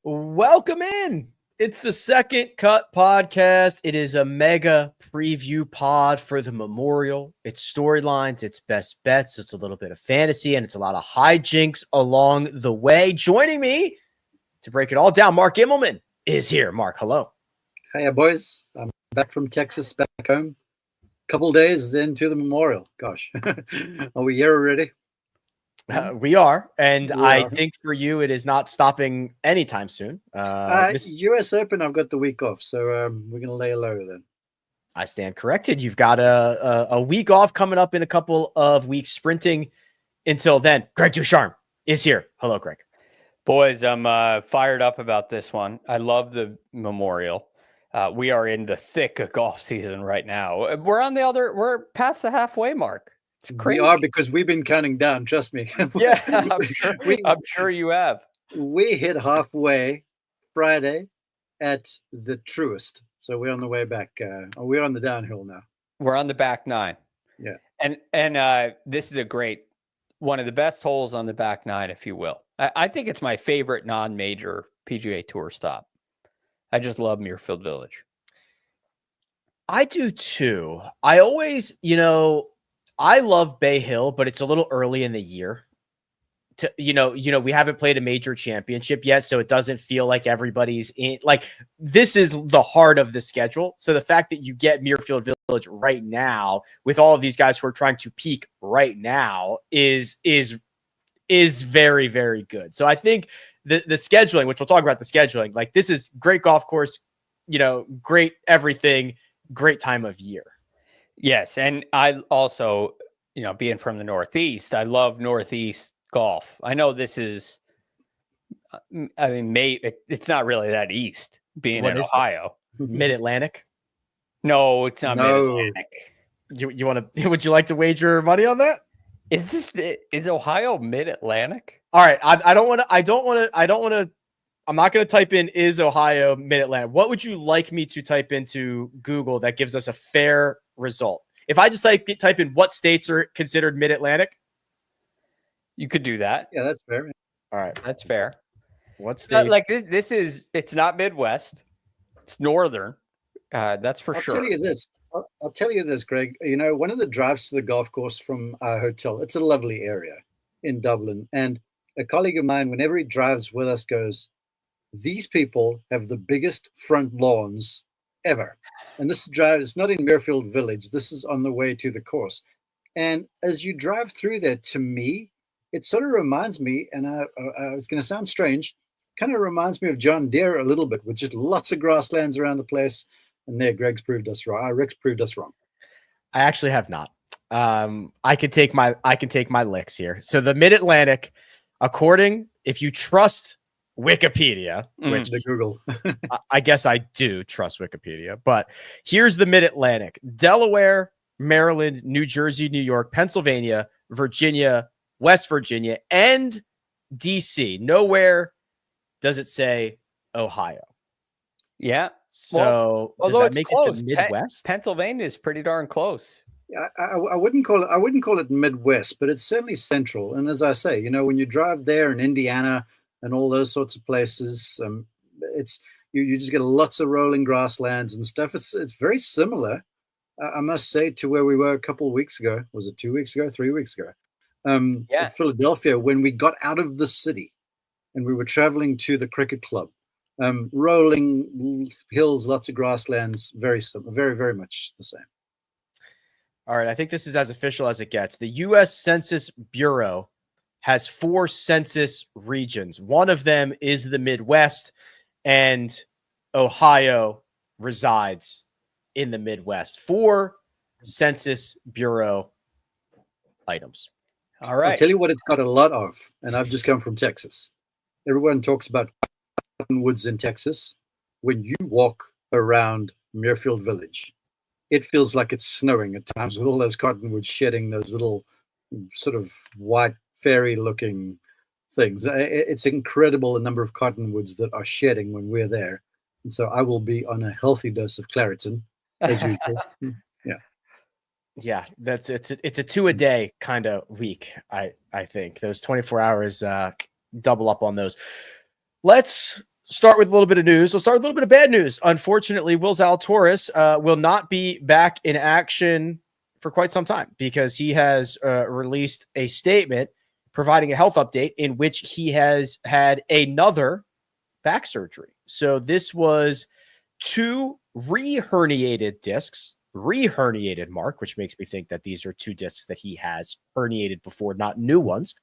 Welcome in. It's the Second Cut podcast. It is a mega preview pod for the Memorial. It's storylines, it's best bets, it's a little bit of fantasy, and it's a lot of hijinks along the way. Joining me to break it all down, Mark Immelman is here. Mark, hello. Hey, boys. I'm back from Texas, back home. Couple days into the Memorial. Gosh, are we here already? We are, and I think for you, it is not stopping anytime soon. U.S. Open, I've got the week off, so we're going to lay low then. I stand corrected. You've got a week off coming up in a couple of weeks, sprinting until then. Greg DuCharme is here. Hello, Greg. Boys, I'm fired up about this one. I love the Memorial. We are in the thick of golf season right now. We're past the halfway mark. It's crazy. We are, because we've been counting down. Trust me. Yeah, I'm sure you have. We hit halfway Friday at the truest. So we're on the way back. We're on the downhill now. We're on the back nine. Yeah. And this is one of the best holes on the back nine, if you will. I think it's my favorite non-major PGA Tour stop. I just love Muirfield Village. I do too. I always, I love Bay Hill, but it's a little early in the year. We haven't played a major championship yet, so it doesn't feel like everybody's in. Like, this is the heart of the schedule. So the fact that you get Muirfield Village right now with all of these guys who are trying to peak right now is very, very good. So I think the scheduling, which we'll talk about the scheduling, like, this is great golf course, great everything, great time of year. Yes. And I also, being from the Northeast, I love Northeast golf. I know this is, it's not really that east, being in Ohio. Mid-Atlantic? No, it's not Mid-Atlantic. You want to, would you like to wager money on that? Is Ohio Mid-Atlantic? All right. I'm not going to type in, is Ohio Mid-Atlantic? What would you like me to type into Google that gives us a fair result? If I just type in what states are considered Mid-Atlantic? You could do that. Yeah, that's fair. All right. That's fair. What state? Like it's not Midwest. It's Northern. That's for sure. I'll tell you this, Greg. One of the drives to the golf course from our hotel, it's a lovely area in Dublin. And a colleague of mine, whenever he drives with us, goes, these people have the biggest front lawns ever. And this drive is not in Muirfield Village. This is on the way to the course. And as you drive through there, to me, it sort of reminds me, and it's going to sound strange, kind of reminds me of John Deere a little bit, with just lots of grasslands around the place. And there, Greg's proved us wrong. Rick's proved us wrong. I actually have not. I can take my licks here. So the Mid-Atlantic, if you trust Wikipedia, which the Google, I guess I do trust Wikipedia, but here's the Mid-Atlantic: Delaware, Maryland, New Jersey, New York, Pennsylvania, Virginia, West Virginia, and DC. Nowhere does it say Ohio. Yeah. So does that make it the Midwest? Pennsylvania is pretty darn close. Yeah, I wouldn't call it Midwest, but it's certainly central. And as I say, when you drive there in Indiana and all those sorts of places, it's you just get lots of rolling grasslands and stuff. It's very similar, I must say, to where we were a couple of weeks ago. Was it 2 weeks ago? 3 weeks ago? At Philadelphia, when we got out of the city and we were traveling to the cricket club. Rolling hills, lots of grasslands, very similar, very, very much the same. All right. I think this is as official as it gets. The U.S. Census Bureau has 4 census regions. One of them is the Midwest, and Ohio resides in the Midwest. 4 Census Bureau items. All right. I'll tell you what it's got a lot of, and I've just come from Texas. Everyone talks about cottonwoods in Texas. When you walk around Muirfield Village, it feels like it's snowing at times, with all those cottonwoods shedding those little sort of white fairy looking things. It's incredible the number of cottonwoods that are shedding when we're there. And so I will be on a healthy dose of Claritin as usual. Yeah, it's a 2 a day kind of week. I think those 24 hours double up on those. Let's start with a little bit of news. Let's start with a little bit of bad news. Unfortunately, Will Zalatoris will not be back in action for quite some time because he has released a statement providing a health update in which he has had another back surgery. So this was 2 re-herniated discs, re-herniated, Mark, which makes me think that these are 2 discs that he has herniated before, not new ones.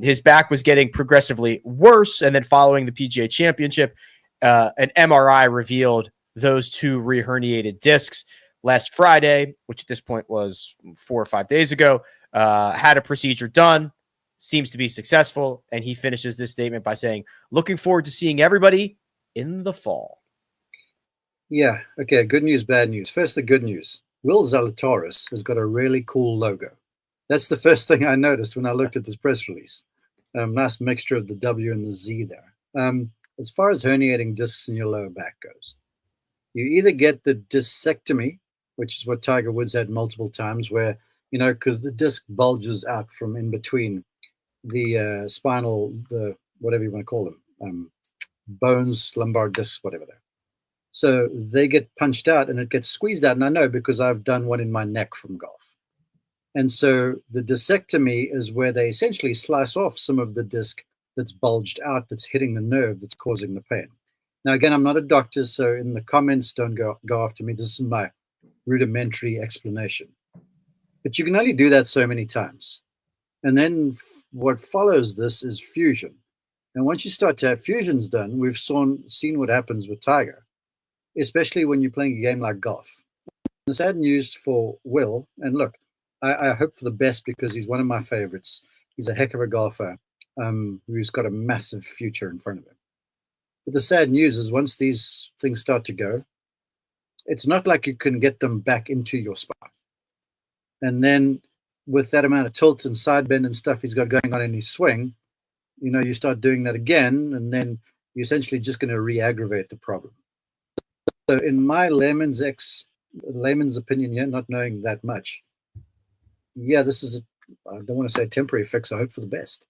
His back was getting progressively worse, and then following the PGA Championship, an MRI revealed those 2 re-herniated discs last Friday, which at this point was 4 or 5 days ago, had a procedure done, seems to be successful, and he finishes this statement by saying, looking forward to seeing everybody in the fall. Yeah, okay, good news, bad news. First, the good news. Will Zalatoris has got a really cool logo. That's the first thing I noticed when I looked at this press release. Nice mixture of the W and the Z there. As far as herniating discs in your lower back goes, you either get the discectomy, which is what Tiger Woods had multiple times, where, because the disc bulges out from in between the spinal, the whatever you want to call them, bones, lumbar discs, whatever they're. So they get punched out and it gets squeezed out. And I know because I've done one in my neck from golf. And so the discectomy is where they essentially slice off some of the disc that's bulged out, that's hitting the nerve, that's causing the pain. Now, again, I'm not a doctor, so in the comments, don't go after me. This is my rudimentary explanation. But you can only do that so many times. And then what follows this is fusion. And once you start to have fusions done, we've seen what happens with Tiger, especially when you're playing a game like golf. The sad news for Will, and look, I hope for the best because he's one of my favorites. He's a heck of a golfer who's got a massive future in front of him. But the sad news is once these things start to go, it's not like you can get them back into your spine. And then with that amount of tilt and side bend and stuff he's got going on in his swing, you start doing that again, and then you're essentially just going to re-aggravate the problem. So in my layman's opinion here, not knowing that much, yeah, this is, I don't want to say a temporary fix. I hope for the best.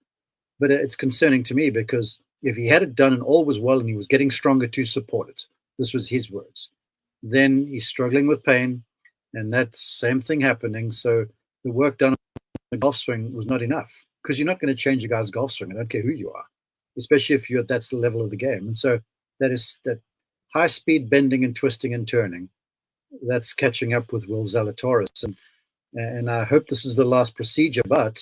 But it's concerning to me because if he had it done and all was well and he was getting stronger to support it, this was his words, then he's struggling with pain and that same thing happening. So the work done on the golf swing was not enough because you're not going to change a guy's golf swing. I don't care who you are, especially if that's the level of the game. And so that high speed bending and twisting and turning, that's catching up with Will Zalatoris. And I hope this is the last procedure, but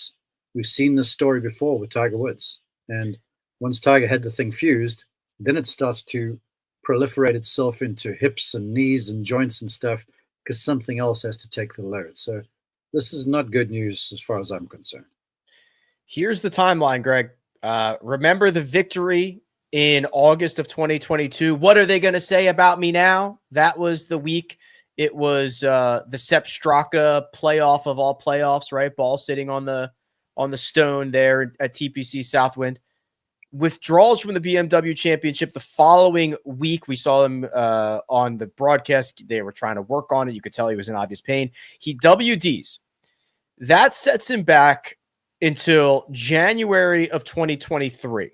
we've seen this story before with Tiger Woods. And once Tiger had the thing fused, then it starts to proliferate itself into hips and knees and joints and stuff because something else has to take the load. So this is not good news as far as I'm concerned. Here's the timeline, Greg. Remember the victory in August of 2022. What are they going to say about me now? That was the week. It was the Sepp Straka playoff of all playoffs, right? Ball sitting on the stone there at TPC Southwind. Withdrawals from the BMW Championship the following week. We saw him on the broadcast. They were trying to work on it. You could tell he was in obvious pain. He WDs. That sets him back until January of 2023.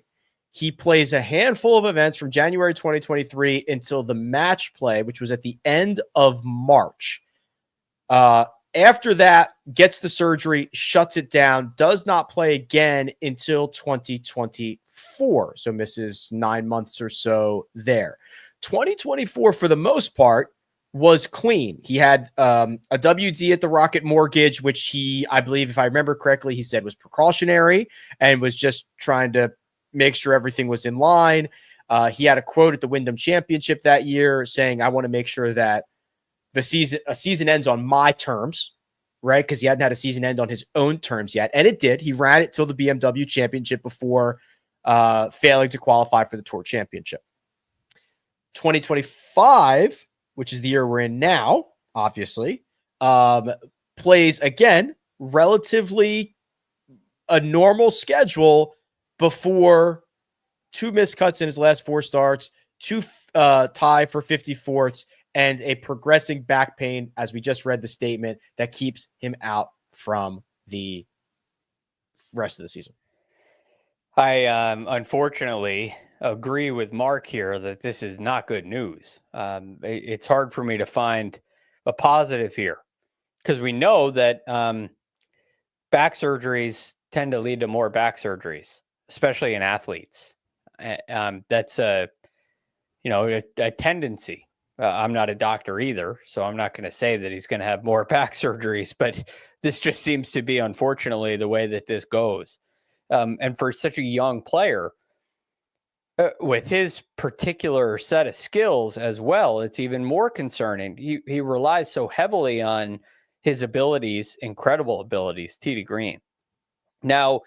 He plays a handful of events from January 2023 until the match play, which was at the end of March. After that, gets the surgery, shuts it down, does not play again until 2024. So misses 9 months or so there. 2024, for the most part, was clean. He had a WD at the Rocket Mortgage, which I believe, if I remember correctly, he said was precautionary and was just trying to make sure everything was in line. He had a quote at the Wyndham Championship that year saying, I want to make sure that a season ends on my terms, right? Because he hadn't had a season end on his own terms yet. And it did. He ran it till the BMW Championship before failing to qualify for the Tour Championship. 2025, which is the year we're in now, obviously, plays again, relatively a normal schedule before 2 missed cuts in his last 4 starts, 2 tie for 54ths, and a progressing back pain, as we just read the statement, that keeps him out from the rest of the season. I unfortunately, agree with Mark here that this is not good news. It's hard for me to find a positive here because we know that back surgeries tend to lead to more back surgeries, especially in athletes. That's a tendency. I'm not a doctor either, so I'm not going to say that he's going to have more back surgeries, but this just seems to be, unfortunately, the way that this goes. And for such a young player, with his particular set of skills as well, it's even more concerning. He relies so heavily on his abilities, incredible abilities, tee to green. Now,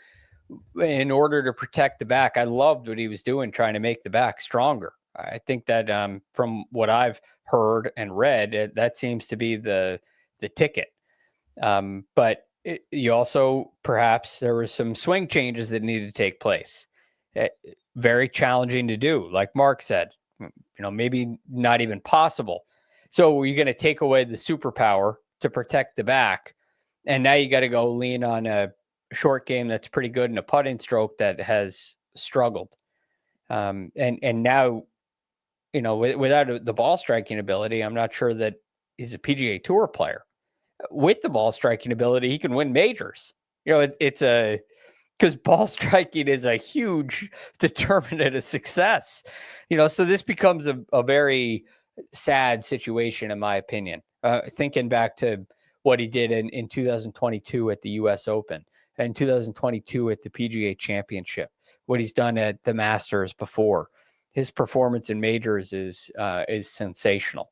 in order to protect the back, I loved what he was doing, trying to make the back stronger. I think that from what I've heard and read, that seems to be the ticket. But you also, perhaps there was some swing changes that needed to take place. Very challenging to do, like Mark said, maybe not even possible. So you're going to take away the superpower to protect the back. And now you got to go lean on a short game that's pretty good and a putting stroke that has struggled. And now, without the ball striking ability, I'm not sure that he's a PGA Tour player. With the ball striking ability, he can win majors. Because ball striking is a huge determinant of success. So this becomes a very sad situation, in my opinion. Thinking back to what he did in 2022 at the U.S. Open and 2022 at the PGA Championship, what he's done at the Masters before. His performance in majors is sensational.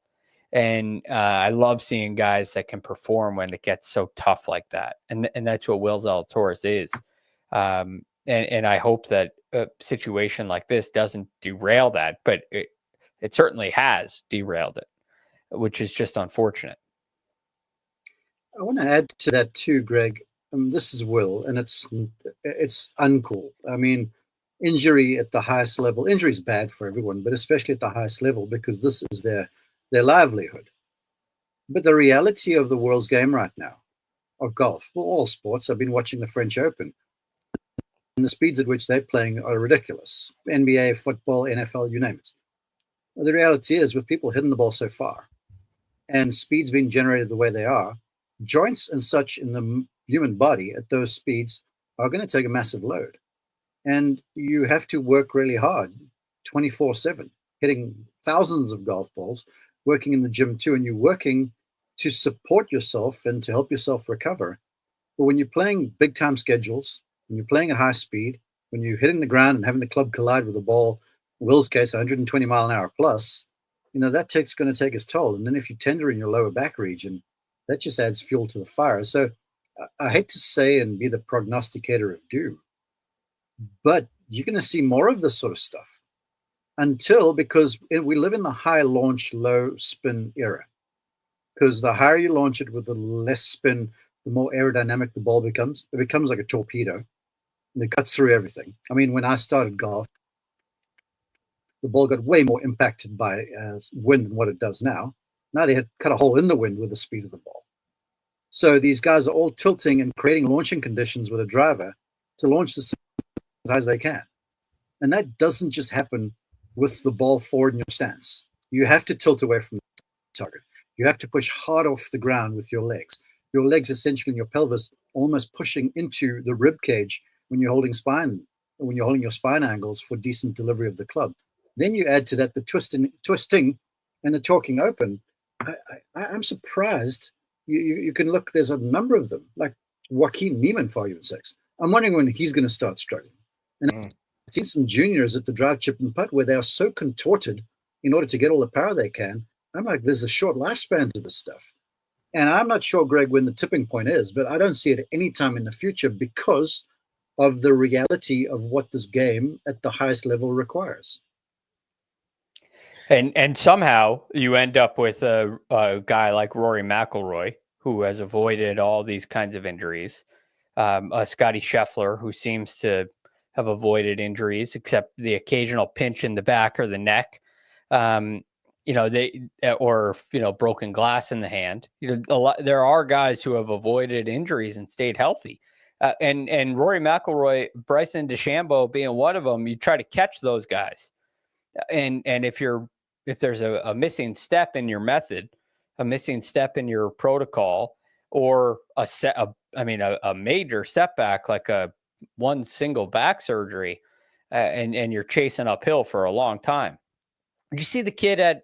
And I love seeing guys that can perform when it gets so tough like that. And that's what Will Zalatoris is. And I hope that a situation like this doesn't derail that, but it certainly has derailed it, which is just unfortunate. I want to add to that too, Greg. This is Will, and it's uncool. I mean, injury at the highest level, injury is bad for everyone, but especially at the highest level, because this is their livelihood. But the reality of the world's game right now, of golf, for all sports, I've been watching the French Open, and the speeds at which they're playing are ridiculous. NBA, football, NFL, you name it. Well, the reality is, with people hitting the ball so far, and speeds being generated the way they are, joints and such in the human body at those speeds are going to take a massive load. And you have to work really hard 24/7, hitting thousands of golf balls, working in the gym too, and you're working to support yourself and to help yourself recover. But when you're playing big time schedules, when you're playing at high speed, when you're hitting the ground and having the club collide with the ball, in Will's case, 120 mile an hour plus, that going to take its toll. And then if you tender in your lower back region, that just adds fuel to the fire. So I hate to say and be the prognosticator of doom, but you're going to see more of this sort of stuff because we live in the high launch, low spin era. Because the higher you launch it with the less spin, the more aerodynamic the ball becomes. It becomes like a torpedo, and it cuts through everything. I mean, when I started golf, the ball got way more impacted by wind than what it does now. Now they had cut a hole in the wind with the speed of the ball. So these guys are all tilting and creating launching conditions with a driver to launch the as high as they can. And that doesn't just happen with the ball forward in your stance. You have to tilt away from the target. You have to push hard off the ground with your legs. Your legs essentially in your pelvis almost pushing into the rib cage when you're holding your spine angles for decent delivery of the club. Then you add to that the twisting and the talking open. I'm surprised. You can look, there's a number of them, like Joaquin Niemann, for argument's sake. I'm wondering when he's going to start struggling. And I've seen some juniors at the drive, chip, and putt where they are so contorted in order to get all the power they can. I'm like, there's a short lifespan to this stuff. And I'm not sure, Greg, when the tipping point is, but I don't see it at any time in the future because of the reality of what this game at the highest level requires. And somehow you end up with a guy like Rory McIlroy, who has avoided all these kinds of injuries. A Scotty Scheffler, who seems to have avoided injuries, except the occasional pinch in the back or the neck. Broken glass in the hand. There are guys who have avoided injuries and stayed healthy. And Rory McIlroy, Bryson DeChambeau being one of them, you try to catch those guys. And if there's a missing step in your method, a missing step in your protocol, or a major setback like one single back surgery, and you're chasing uphill for a long time. Did you see the kid at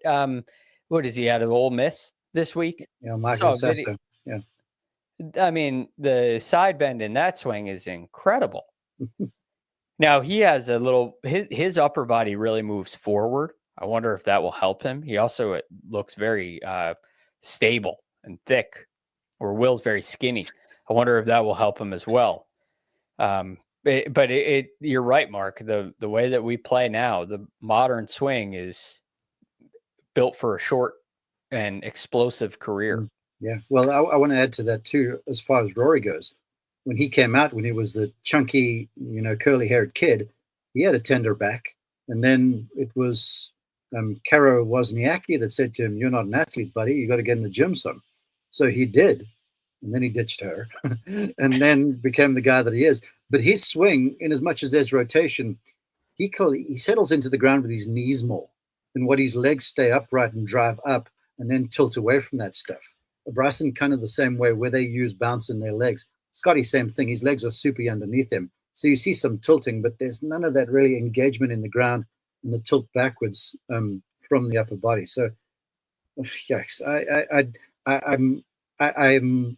what is he at Ole Miss this week? Yeah, Michael Sesta. Yeah. I mean, the side bend in that swing is incredible. Now he has his upper body really moves forward. I wonder if that will help him. He also looks very stable and thick, where Will's very skinny. I wonder if that will help him as well. But you're right, Mark. The way that we play now, the modern swing is built for a short and explosive career. Yeah. Well, I want to add to that too, as far as Rory goes. When he came out, when he was the chunky, curly-haired kid, he had a tender back. And then it was Karo Wozniacki that said to him, "You're not an athlete, buddy. You got to get in the gym some." So he did. And then he ditched her and then became the guy that he is. But his swing, in as much as there's rotation, he settles into the ground with his knees more. And what his legs stay upright and drive up and then tilt away from that stuff. Bryson kind of the same way, where they use bounce in their legs. Scotty, same thing. His legs are soupy underneath him. So you see some tilting, but there's none of that really engagement in the ground and the tilt backwards from the upper body. So, yikes. I'm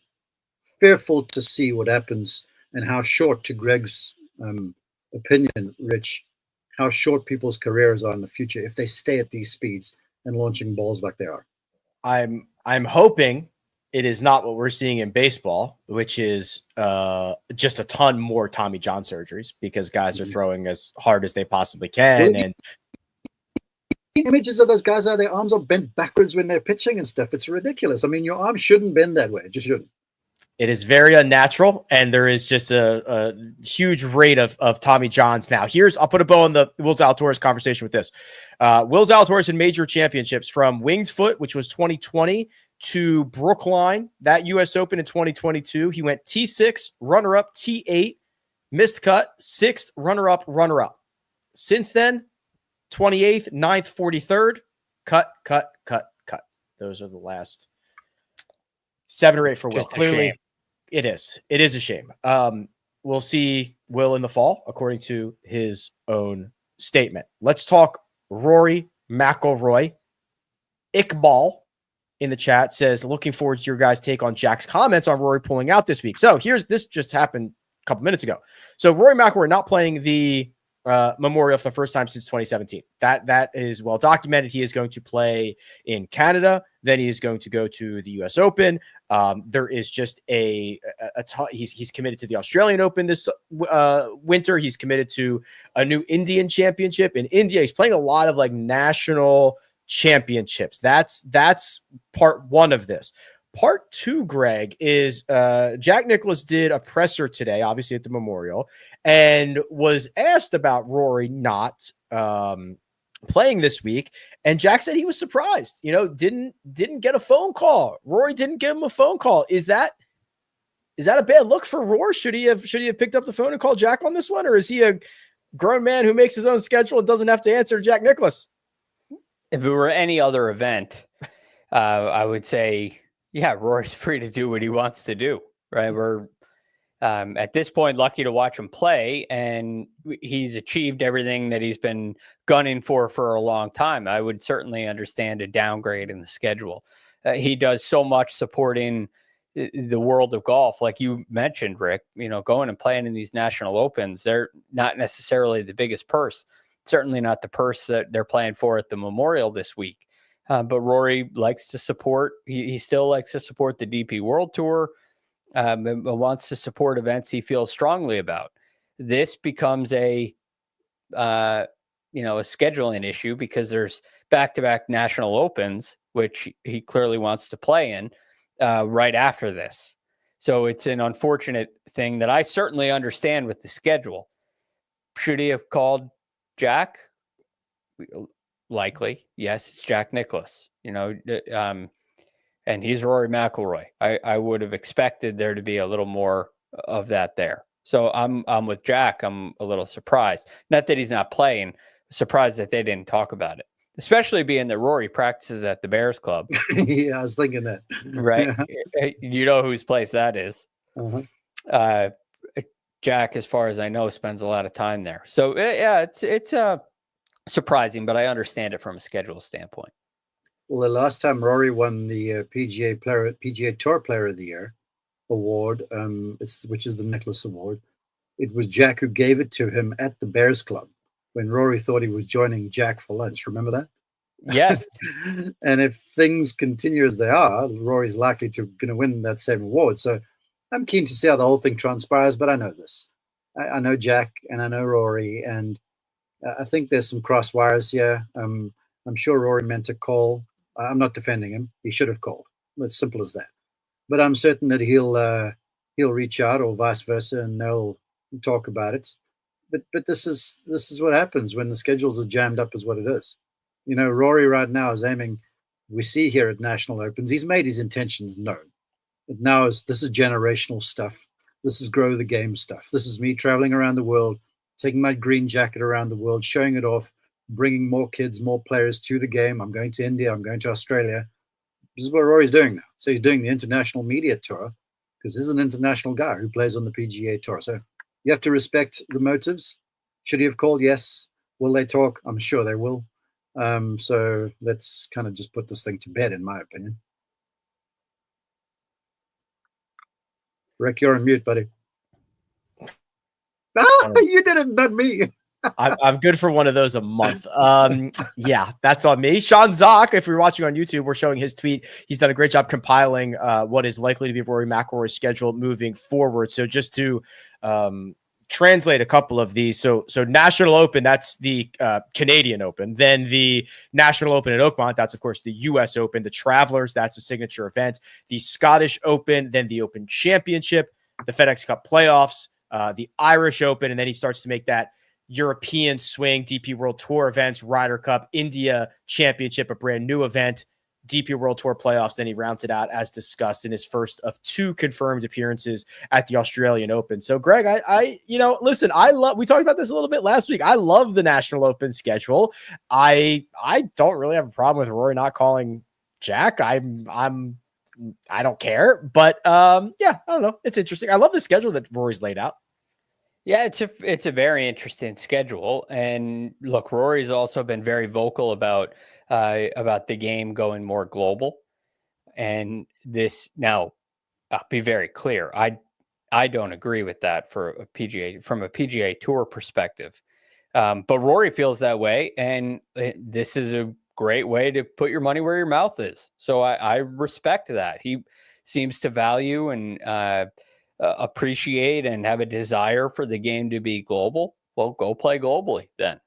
fearful to see what happens and how short, to Greg's opinion, Rich, how short people's careers are in the future if they stay at these speeds and launching balls like they are. I'm hoping it is not what we're seeing in baseball, which is just a ton more Tommy John surgeries, because guys are throwing as hard as they possibly can. And images of those guys, their arms are bent backwards when they're pitching and stuff. It's ridiculous. I mean, your arm shouldn't bend that way. It just shouldn't. It is very unnatural, and there is just a huge rate of Tommy Johns now. I'll put a bow on the Will Zalatoris conversation with this. Will Zalatoris in major championships, from Winged Foot, which was 2020, to Brookline, that U.S. Open in 2022. He went T6, runner-up, T8, missed cut, 6th, runner-up, runner-up. Since then, 28th, 9th, 43rd, cut. Those are the last 7 or 8 for Will. Clearly, it is a shame. We'll see Will in the fall, according to his own statement. Let's talk Rory McIlroy. Iqbal in the chat says, looking forward to your guys' take on Jack's comments on Rory pulling out this week. So this just happened a couple minutes ago. So Rory McIlroy not playing the Memorial for the first time since 2017. That is well documented. He is going to play in Canada. Then he is going to go to the U.S. Open. There is just he's committed to the Australian Open this winter. He's committed to a new Indian championship in India. He's playing a lot of like national championships. That's part one of this. Part two, Greg, is Jack Nicklaus did a presser today, obviously at the Memorial, and was asked about Rory not playing this week. And Jack said he was surprised, didn't get a phone call. Rory didn't give him a phone call. Is that a bad look for Rory? Should he have picked up the phone and called Jack on this one? Or is he a grown man who makes his own schedule and doesn't have to answer Jack Nicklaus? If it were any other event, I would say, yeah, Rory's free to do what he wants to do, right? We're at this point lucky to watch him play, and he's achieved everything that he's been gunning for a long time. I would certainly understand a downgrade in the schedule. He does so much supporting the world of golf, like you mentioned, Rick. Going and playing in these national opens, they're not necessarily the biggest purse. Certainly not the purse that they're playing for at the Memorial this week. But Rory likes to support. He still likes to support the DP World Tour. And wants to support events he feels strongly about. This becomes a scheduling issue, because there's back-to-back national opens, which he clearly wants to play in right after this. So it's an unfortunate thing that I certainly understand with the schedule. Should he have called Jack? Likely, yes. It's Jack Nicklaus, and he's Rory McIlroy. I would have expected there to be a little more of that there. So I'm with Jack. I'm a little surprised. Not that he's not playing, surprised that they didn't talk about it, especially being that Rory practices at the Bears Club. Yeah, I was thinking that. Right. You know whose place that is. Uh-huh. Jack, as far as I know, spends a lot of time there. So yeah, it's surprising, but I understand it from a schedule standpoint. Well, the last time Rory won the PGA Tour Player of the Year award, which is the Nicklaus Award, it was Jack who gave it to him at the Bears Club when Rory thought he was joining Jack for lunch. Remember that? Yes. And if things continue as they are, Rory's likely to going to win that same award. So I'm keen to see how the whole thing transpires. But I know this. I know Jack and I know Rory, and I think there's some cross wires here. I'm sure Rory meant to call. I'm not defending him. He should have called. It's simple as that. But I'm certain that he'll reach out, or vice versa, and they'll talk about it. But this is what happens when the schedules are jammed up, is what it is. You know, Rory right now is aiming. We see here at National Opens, he's made his intentions known. But now this is generational stuff. This is grow the game stuff. This is me traveling around the world, taking my green jacket around the world, showing it off, bringing more kids, more players to the game. I'm going to India. I'm going to Australia. This is what Rory's doing now. So he's doing the international media tour because this is an international guy who plays on the PGA Tour. So you have to respect the motives. Should he have called? Yes. Will they talk? I'm sure they will. So let's kind of just put this thing to bed, in my opinion. Rick, you're on mute, buddy. Ah, you did it, not me. I'm good for one of those a month. Yeah, that's on me. Sean Zock, if you're watching on YouTube, we're showing his tweet. He's done a great job compiling what is likely to be Rory McIlroy's schedule moving forward. So just to translate a couple of these. So National Open, that's the Canadian Open. Then the National Open at Oakmont, that's of course the US Open. The Travelers, that's a signature event. The Scottish Open, then the Open Championship, the FedEx Cup playoffs, the Irish Open, and then he starts to make that European swing, DP World Tour events, Ryder Cup, India Championship, a brand new event, DP World Tour playoffs. Then he rounds it out as discussed in his first of 2 confirmed appearances at the Australian Open. So Greg, listen, we talked about this a little bit last week. I love the National Open schedule. I don't really have a problem with Rory not calling Jack. I don't care, but yeah, I don't know. It's interesting. I love the schedule that Rory's laid out. Yeah, it's a very interesting schedule, and look, Rory's also been very vocal about the game going more global. And this, now, I'll be very clear, I don't agree with that from a PGA Tour perspective, but Rory feels that way, and this is a great way to put your money where your mouth is. So I respect that. He seems to value and appreciate and have a desire for the game to be global. Well, go play globally then.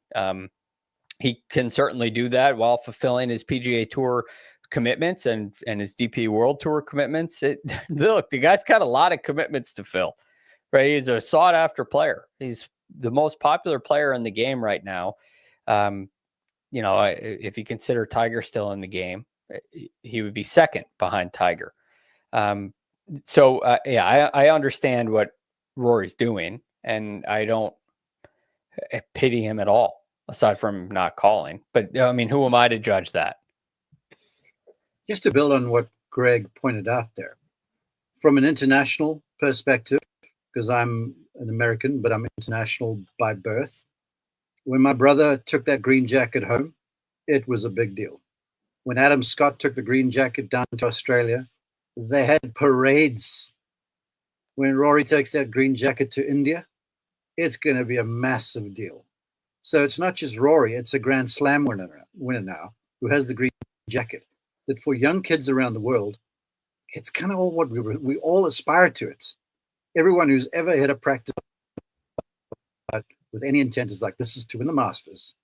He can certainly do that while fulfilling his PGA Tour commitments and his DP World Tour commitments. Look, the guy's got a lot of commitments to fill, right? He's a sought after player. He's the most popular player in the game right now. If you consider Tiger still in the game, he would be second behind Tiger. I understand what Rory's doing, and I don't pity him at all, aside from not calling. But I mean, who am I to judge that? Just to build on what Greg pointed out there, from an international perspective, because I'm an American, but I'm international by birth. When my brother took that green jacket home, it was a big deal. When Adam Scott took the green jacket down to Australia, they had parades. When Rory takes that green jacket to India, it's going to be a massive deal. So it's not just Rory, it's a Grand Slam winner now who has the green jacket. That for young kids around the world, it's kind of all what we all aspire to. It. Everyone who's ever hit a practice with any intent is like, this is to win the Masters.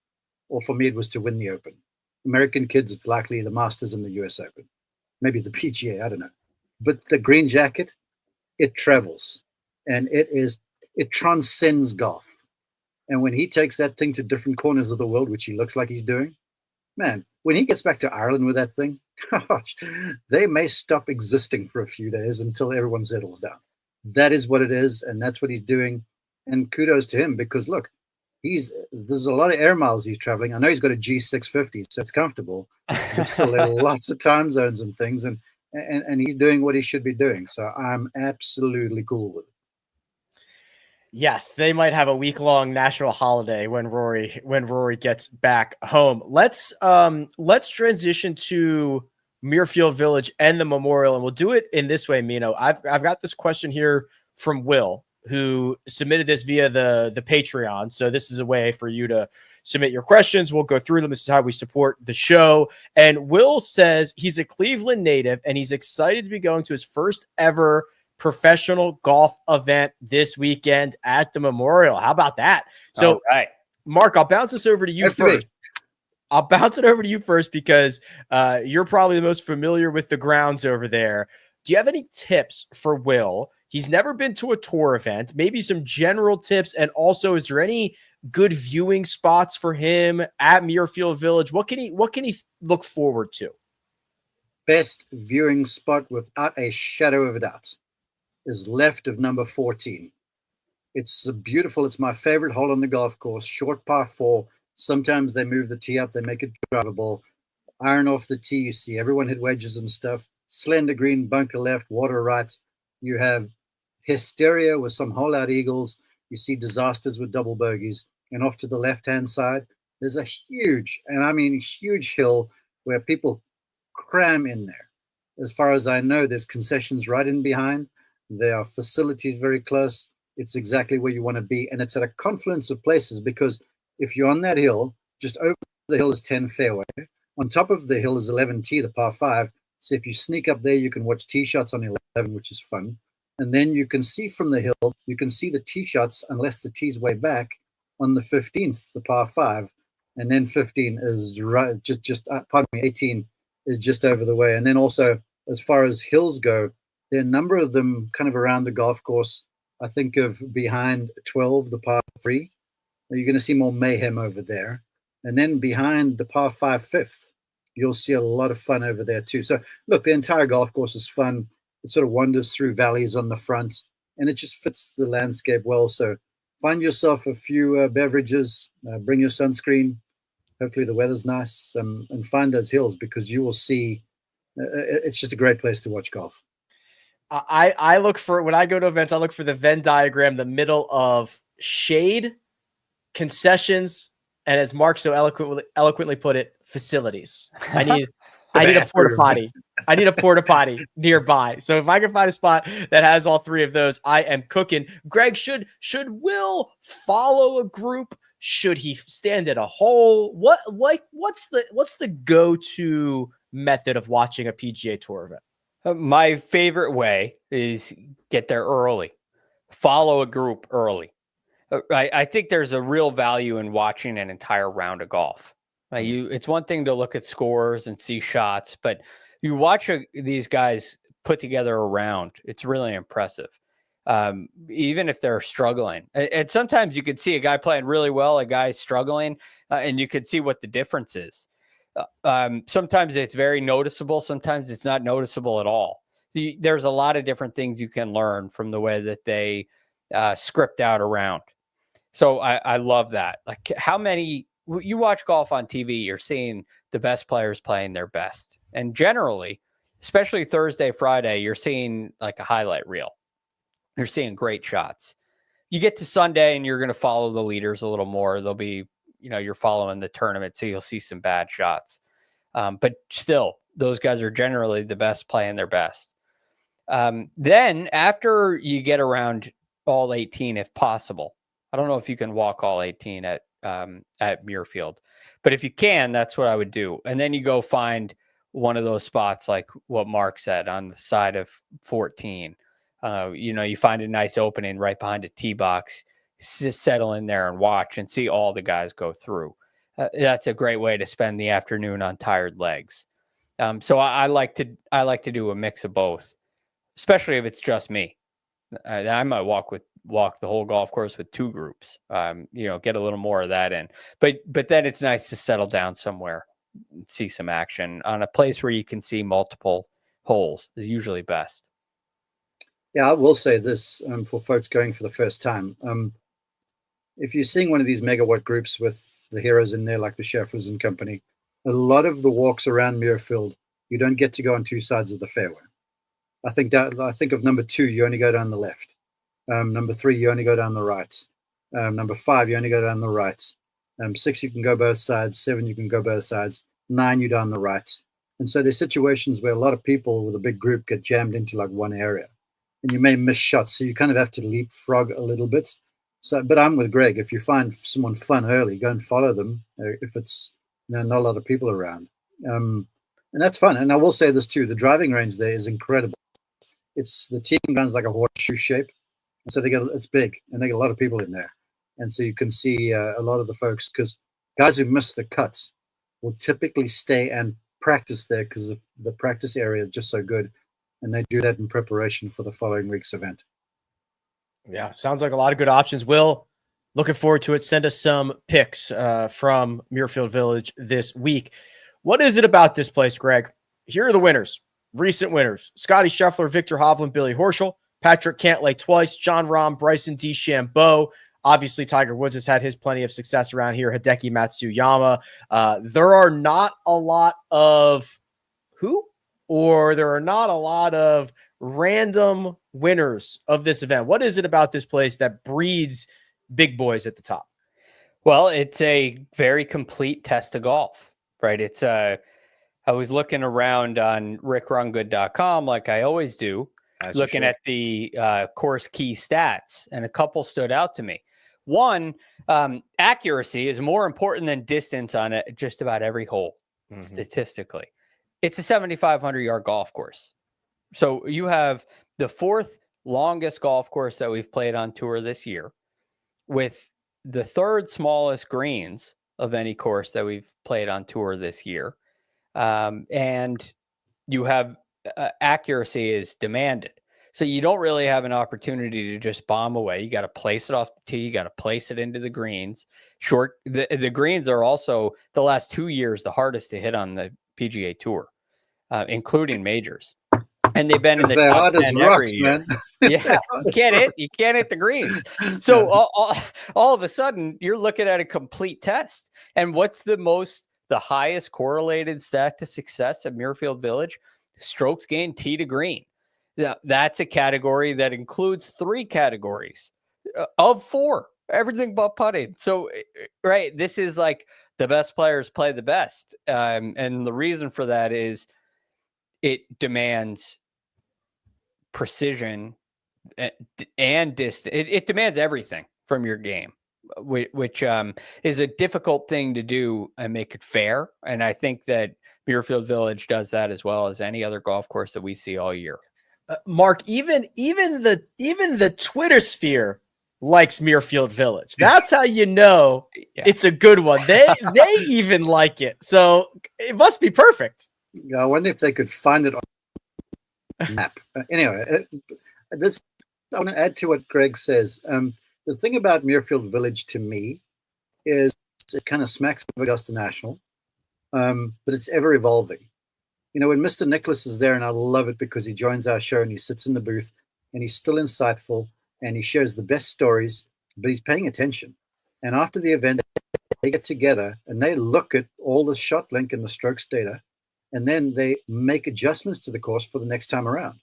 Or for me, it was to win the Open. American kids, it's likely the Masters and the US Open. Maybe the PGA, I don't know. But the green jacket, it travels. And it transcends golf. And when he takes that thing to different corners of the world, which he looks like he's doing, man, when he gets back to Ireland with that thing, gosh, they may stop existing for a few days until everyone settles down. that is what it is, and that's what he's doing. And kudos to him, because look, there's a lot of air miles he's traveling. I know he's got a G650, so it's comfortable, but still there are lots of time zones and things, and he's doing what he should be doing. So I'm absolutely cool with it. Yes, they might have a week-long national holiday when Rory gets back home. Let's transition to Muirfield Village and the Memorial, and we'll do it in this way, Mina. I've got this question here from Will, who submitted this via the Patreon. So this is a way for you to submit your questions. We'll go through them. This is how we support the show. And Will says he's a Cleveland native and he's excited to be going to his first ever professional golf event this weekend at the Memorial. How about that? So, all right, Mark, I'll bounce this over to you first. I'll bounce it over to you first because you're probably the most familiar with the grounds over there. Do you have any tips for Will? He's never been to a tour event, maybe some general tips. And also, is there any good viewing spots for him at Muirfield Village? What can he look forward to? Best viewing spot without a shadow of a doubt is left of number 14. It's beautiful. It's my favorite hole on the golf course. Short par 4. Sometimes they move the tee up. They make it drivable. Iron off the tee. You see everyone hit wedges and stuff. Slender green, bunker left, water right. You have hysteria with some hole-out eagles. You see disasters with double bogeys. And off to the left-hand side, there's a huge, and I mean huge hill where people cram in there. As far as I know, there's concessions right in behind. There are facilities very close. It's exactly where you want to be. And it's at a confluence of places, because if you're on that hill, just over the hill is 10 fairway. On top of the hill is 11 tee, the par 5. So if you sneak up there, you can watch tee shots on 11, which is fun. And then you can see from the hill, you can see the tee shots, unless the tee's way back, on the 15th, the par 5. And then 15 is right, 18 is just over the way. And then also, as far as hills go, there are a number of them kind of around the golf course. I think of behind 12, the par 3. You're going to see more mayhem over there. And then behind the par 5 5th, you'll see a lot of fun over there too. So look, the entire golf course is fun. It sort of wanders through valleys on the front, and it just fits the landscape well. So find yourself a few beverages, bring your sunscreen. Hopefully the weather's nice, and find those hills, because you will see it's just a great place to watch golf. I look for, when I go to events, I look for the Venn diagram, the middle of shade, concessions, and as Mark so eloquently put it, facilities. I need a porta potty. I need a porta potty nearby. So if I can find a spot that has all three of those, I am cooking. Greg, should Will follow a group? Should he stand at a hole? What's the go-to method of watching a PGA Tour event? My favorite way is get there early. Follow a group early. I think there's a real value in watching an entire round of golf. It's one thing to look at scores and see shots, but you watch these guys put together a round. It's really impressive, even if they're struggling. And sometimes you could see a guy playing really well, a guy struggling, and you could see what the difference is. Sometimes it's very noticeable. Sometimes it's not noticeable at all. There's a lot of different things you can learn from the way that they script out a round. So I love that. Like, how many, you watch golf on TV, you're seeing the best players playing their best. And generally, especially Thursday, Friday, you're seeing like a highlight reel. You're seeing great shots. You get to Sunday and you're going to follow the leaders a little more. They'll be, you're following the tournament, so you'll see some bad shots. But still, those guys are generally the best playing their best. Then after you get around all 18, if possible, I don't know if you can walk all 18 at Muirfield, but if you can, that's what I would do. And then you go find one of those spots, like what Mark said, on the side of 14. You find a nice opening right behind a tee box, just settle in there and watch and see all the guys go through. That's a great way to spend the afternoon on tired legs. So I like to do a mix of both, especially if it's just me. I might walk the whole golf course with two groups, get a little more of that in. But then it's nice to settle down somewhere, see some action on a place where you can see multiple holes is usually best. Yeah, I will say this for folks going for the first time. If you're seeing one of these megawatt groups with the heroes in there, like the Schefflers and company, a lot of the walks around Muirfield, you don't get to go on two sides of the fairway. I think of number 2, you only go down the left. Number 3, you only go down the right. Number 5, you only go down the right. 6, you can go both sides. 7, you can go both sides. 9, you down the right. And so there's situations where a lot of people with a big group get jammed into like one area, and you may miss shots. So you kind of have to leapfrog a little bit. So, but I'm with Greg. If you find someone fun early, go and follow them. If it's not a lot of people around, and that's fun. And I will say this too: the driving range there is incredible. It's the team runs like a horseshoe shape, and so it's big, and they get a lot of people in there, and so you can see a lot of the folks, because guys who miss the cuts will typically stay and practice there because the practice area is just so good, and they do that in preparation for the following week's event. Yeah, sounds like a lot of good options. Will, looking forward to it. Send us some pics from Muirfield Village this week. What is it about this place, Greg? Here are the winners, recent winners: Scotty Scheffler, Victor Hovland, Billy Horschel, Patrick Cantlay twice, John Rahm, Bryson DeChambeau. Obviously, Tiger Woods has had his plenty of success around here. Hideki Matsuyama. There are not a lot of random winners of this event. What is it about this place that breeds big boys at the top? Well, it's a very complete test of golf, right? I was looking around on rickrungood.com like I always do, looking at the course key stats, and a couple stood out to me. One, accuracy is more important than distance on just about every hole, statistically. It's a 7,500-yard golf course. So you have the 4th longest golf course that we've played on tour this year, with the 3rd smallest greens of any course that we've played on tour this year. And you have accuracy is demanded. So you don't really have an opportunity to just bomb away. You got to place it off the tee. You got to place it into the greens. The greens are also, the last 2 years, the hardest to hit on the PGA Tour, including majors. And they've been in the top 10 every year. Yeah, you can't hit the greens. So all of a sudden, you're looking at a complete test. And what's the highest correlated stat to success at Muirfield Village? Strokes gained tee to green. That's a category that includes 3 categories of 4, everything but putting. So, right, this is like the best players play the best. And the reason for that is it demands precision and distance. It demands everything from your game, which is a difficult thing to do and make it fair. And I think that Muirfield Village does that as well as any other golf course that we see all year. Mark, even the Twitter sphere likes Muirfield Village. That's how you know it's a good one. They even like it, so it must be perfect. I wonder if they could find it on the map. Anyway, I want to add to what Greg says. The thing about Muirfield Village to me is it kind of smacks of Augusta National, but it's ever evolving. You know, when Mr. Nicholas is there, and I love it because he joins our show and he sits in the booth and he's still insightful and he shares the best stories, but he's paying attention. And after the event, they get together and they look at all the shot link and the strokes data, and then they make adjustments to the course for the next time around.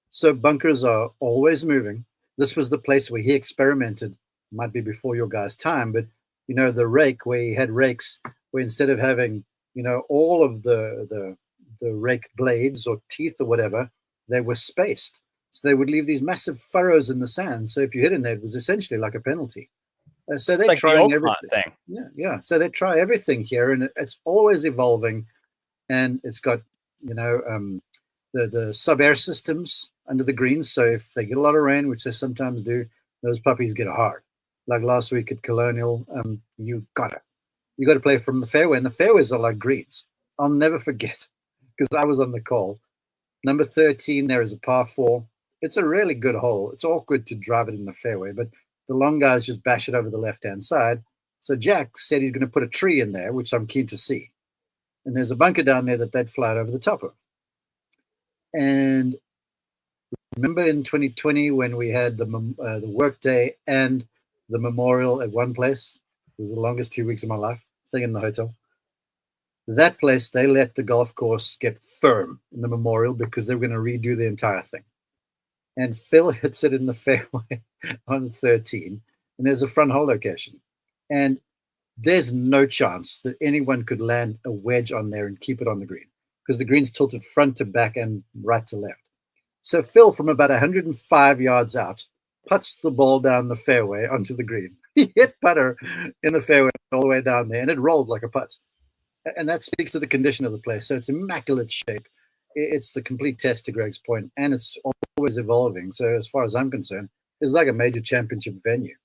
So bunkers are always moving. This was the place where he experimented. It might be before your guys' time, but you know, the rake, where he had rakes where instead of having, you know, all of the rake blades or teeth or whatever, they were spaced. So they would leave these massive furrows in the sand. So if you hit in there, it was essentially like a penalty. So they're trying everything. Yeah. So they try everything here, and it's always evolving. And it's got, you know, the sub-air systems under the greens. So if they get a lot of rain, which they sometimes do, those puppies get hard. Like last week at Colonial, you got to play from the fairway, and the fairways are like greens. I'll never forget, because I was on the call. Number 13, there is a par 4. It's a really good hole. It's awkward to drive it in the fairway, but the long guys just bash it over the left-hand side. So Jack said he's going to put a tree in there, which I'm keen to see. And there's a bunker down there that they'd fly over the top of. And Remember in 2020 when we had the work day and the memorial at one place? It was the longest 2 weeks of my life, staying in the hotel. That place, they let the golf course get firm in the memorial because they were going to redo the entire thing. And Phil hits it in the fairway on 13, and there's a front hole location. And there's no chance that anyone could land a wedge on there and keep it on the green because the green's tilted front to back and right to left. So Phil, from about 105 yards out, puts the ball down the fairway onto the green. He hit putter in the fairway all the way down there, and it rolled like a putt. And that speaks to the condition of the place. So it's immaculate shape. It's the complete test, to Greg's point, and it's always evolving. So as far as I'm concerned, it's like a major championship venue.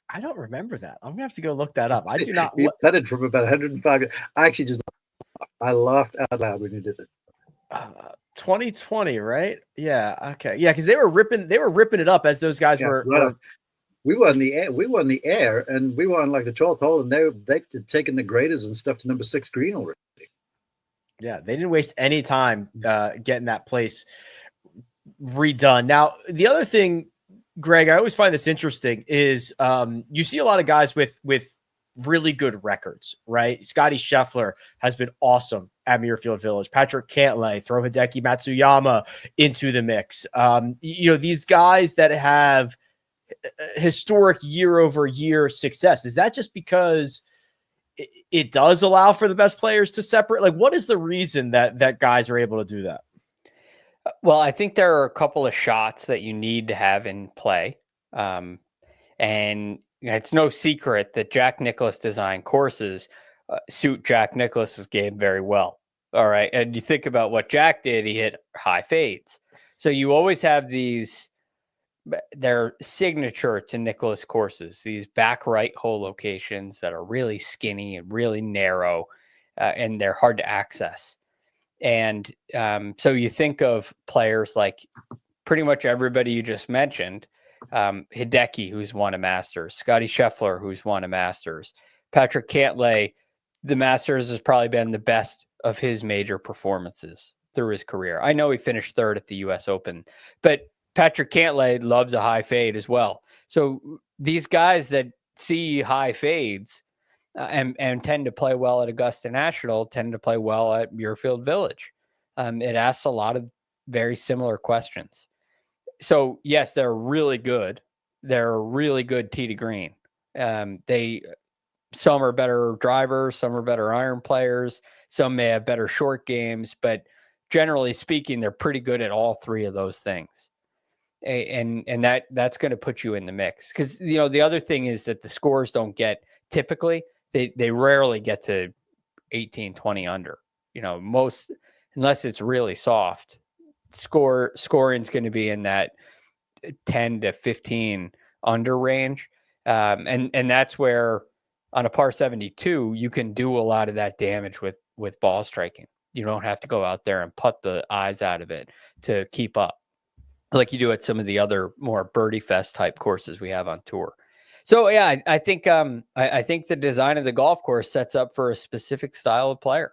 I don't remember that. I'm gonna have to go look that up. I do not. We putted from about 105. I actually I laughed out loud when you did it. 2020, right? Yeah. Okay. Yeah, because they were ripping it up as those guys were. We were on the air. We were on the air, and we were on like the 12th hole, and they'd taken the graders and stuff to number 6 green already. Yeah, they didn't waste any time getting that place redone. Now, the other thing, Greg, I always find this interesting is you see a lot of guys with really good records, right? Scotty Scheffler has been awesome at Muirfield Village. Patrick Cantlay, throw Hideki Matsuyama into the mix. These guys that have historic year-over-year success. Is that just because it does allow for the best players to separate? Like, what is the reason that guys are able to do that? Well, I think there are a couple of shots that you need to have in play. And it's no secret that Jack Nicklaus designed courses suit Jack Nicklaus's game very well. All right. And you think about what Jack did, he hit high fades. So you always have their signature to Nicklaus courses, these back right hole locations that are really skinny and really narrow, and they're hard to access. And so you think of players like pretty much everybody you just mentioned, Hideki, who's won a Masters, Scotty Scheffler, who's won a Masters, Patrick Cantlay. The Masters has probably been the best of his major performances through his career. I know he finished 3rd at the U.S. Open, but Patrick Cantlay loves a high fade as well. So these guys that see high fades and tend to play well at Augusta National tend to play well at Muirfield Village. It asks a lot of very similar questions. So yes, they're really good. They're really good tee to green. Some are better drivers, some are better iron players, some may have better short games, but generally speaking, they're pretty good at all three of those things. And that's going to put you in the mix. Because, the other thing is that the scores don't get, typically, they rarely get to 18, 20 under. Most, unless it's really soft, scoring's going to be in that 10 to 15 under range. And that's where on a par 72, you can do a lot of that damage with ball striking. You don't have to go out there and putt the eyes out of it to keep up, like you do at some of the other more birdie fest type courses we have on tour. So yeah, I think the design of the golf course sets up for a specific style of player.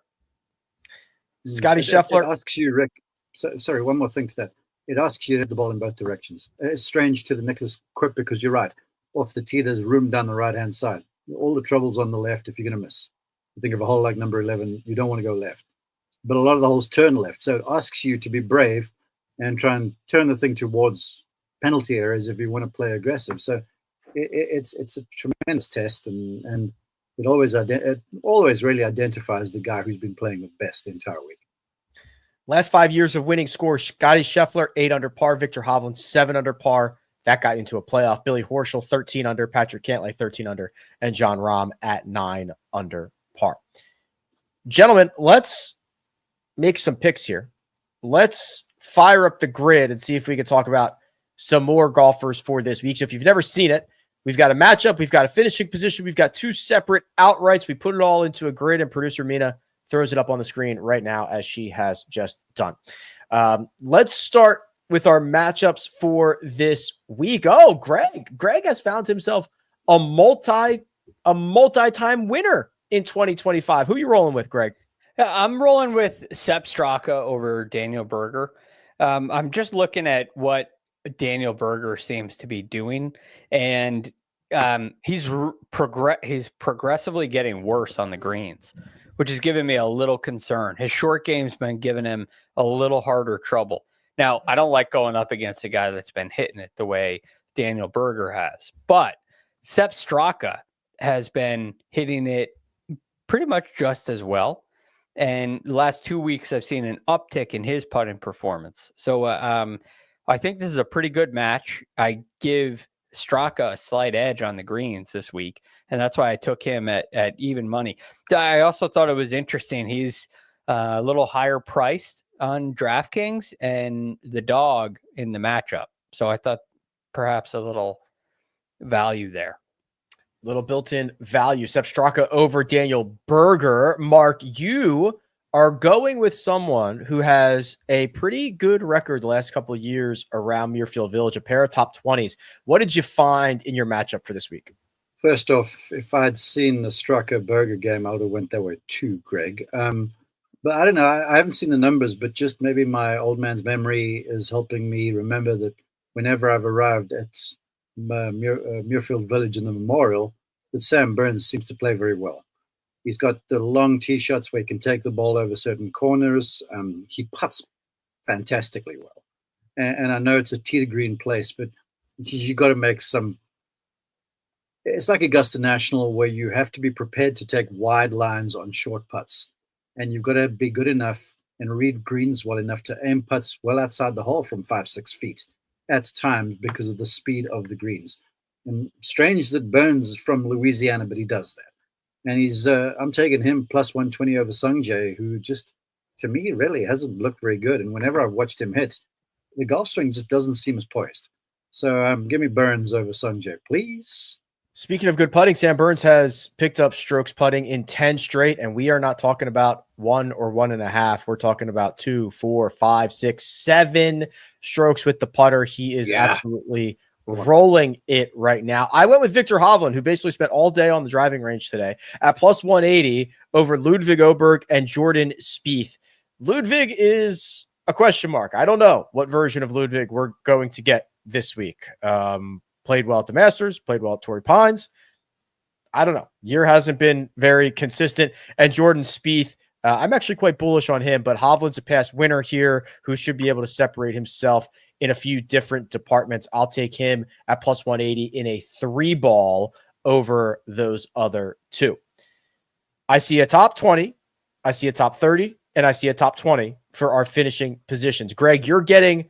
Scotty Scheffler. It asks you, Rick. Sorry, one more thing to that. It asks you to hit the ball in both directions. It's strange to the Nicklaus quip because you're right. Off the tee, there's room down the right-hand side. All the trouble's on the left if you're going to miss. You think of a hole like number 11, you don't want to go left. But a lot of the holes turn left. So it asks you to be brave and try and turn the thing towards penalty areas if you want to play aggressive. So it's a tremendous test, and it always really identifies the guy who's been playing the best the entire week. Last 5 years of winning scores: Scotty Scheffler 8 under par, Victor Hovland 7 under par. That got into a playoff. Billy Horschel 13 under, Patrick Cantlay 13 under, and Jon Rahm at 9 under par. Gentlemen, let's make some picks here. Let's fire up the grid and see if we can talk about some more golfers for this week. So if you've never seen it, we've got a matchup, we've got a finishing position, we've got 2 separate outrights. We put it all into a grid, and producer Mina throws it up on the screen right now as she has just done. Let's start with our matchups for this week. Oh, Greg has found himself a multi-time winner in 2025. Who are you rolling with, Greg? I'm rolling with Sepp Straka over Daniel Berger. I'm just looking at what Daniel Berger seems to be doing, and he's progressively getting worse on the greens, which is giving me a little concern. His short game's been giving him a little harder trouble. Now, I don't like going up against a guy that's been hitting it the way Daniel Berger has, but Sepp Straka has been hitting it pretty much just as well. And the last 2 weeks, I've seen an uptick in his putting performance. So I think this is a pretty good match. I give Straka a slight edge on the greens this week, and that's why I took him at even money. I also thought it was interesting. He's a little higher priced on DraftKings and the dog in the matchup. So I thought perhaps a little value there. Little built-in value. Sepp Straka over Daniel Berger. Mark, you are going with someone who has a pretty good record the last couple of years around Muirfield Village, a pair of top 20s. What did you find in your matchup for this week? First off, if I'd seen the Straka Berger game, I would have went that way too, Greg. But I don't know. I haven't seen the numbers, but just maybe my old man's memory is helping me remember that whenever I've arrived at Muirfield Village in the Memorial, that Sam Burns seems to play very well. He's got the long tee shots where he can take the ball over certain corners. He putts fantastically well. And I know it's a tee to green place, but you got to make some. It's like Augusta National where you have to be prepared to take wide lines on short putts. And you've got to be good enough and read greens well enough to aim putts well outside the hole from 5-6 feet at times because of the speed of the greens. And strange that Burns is from Louisiana, but he does that. And he's I'm taking him plus 120 over Sungjae, who just, to me, really hasn't looked very good. And whenever I've watched him hit, the golf swing just doesn't seem as poised. So give me Burns over Sungjae, please. Speaking of good putting, Sam Burns has picked up strokes putting in 10 straight, and we are not talking about 1 or 1.5. We're talking about 2, 4, 5, 6, 7 strokes with the putter. He is absolutely rolling it right now. I went with Victor Hovland, who basically spent all day on the driving range today at plus 180 over Ludwig Åberg and Jordan Spieth. Ludwig is a question mark. I don't know what version of Ludwig we're going to get this week. Played well at the Masters, played well at Torrey Pines. I don't know. Year hasn't been very consistent. And Jordan Spieth, I'm actually quite bullish on him, but Hovland's a past winner here who should be able to separate himself in a few different departments. I'll take him at plus 180 in a 3-ball over those other two. I see a top 20, I see a top 30, and I see a top 20 for our finishing positions. Greg, you're getting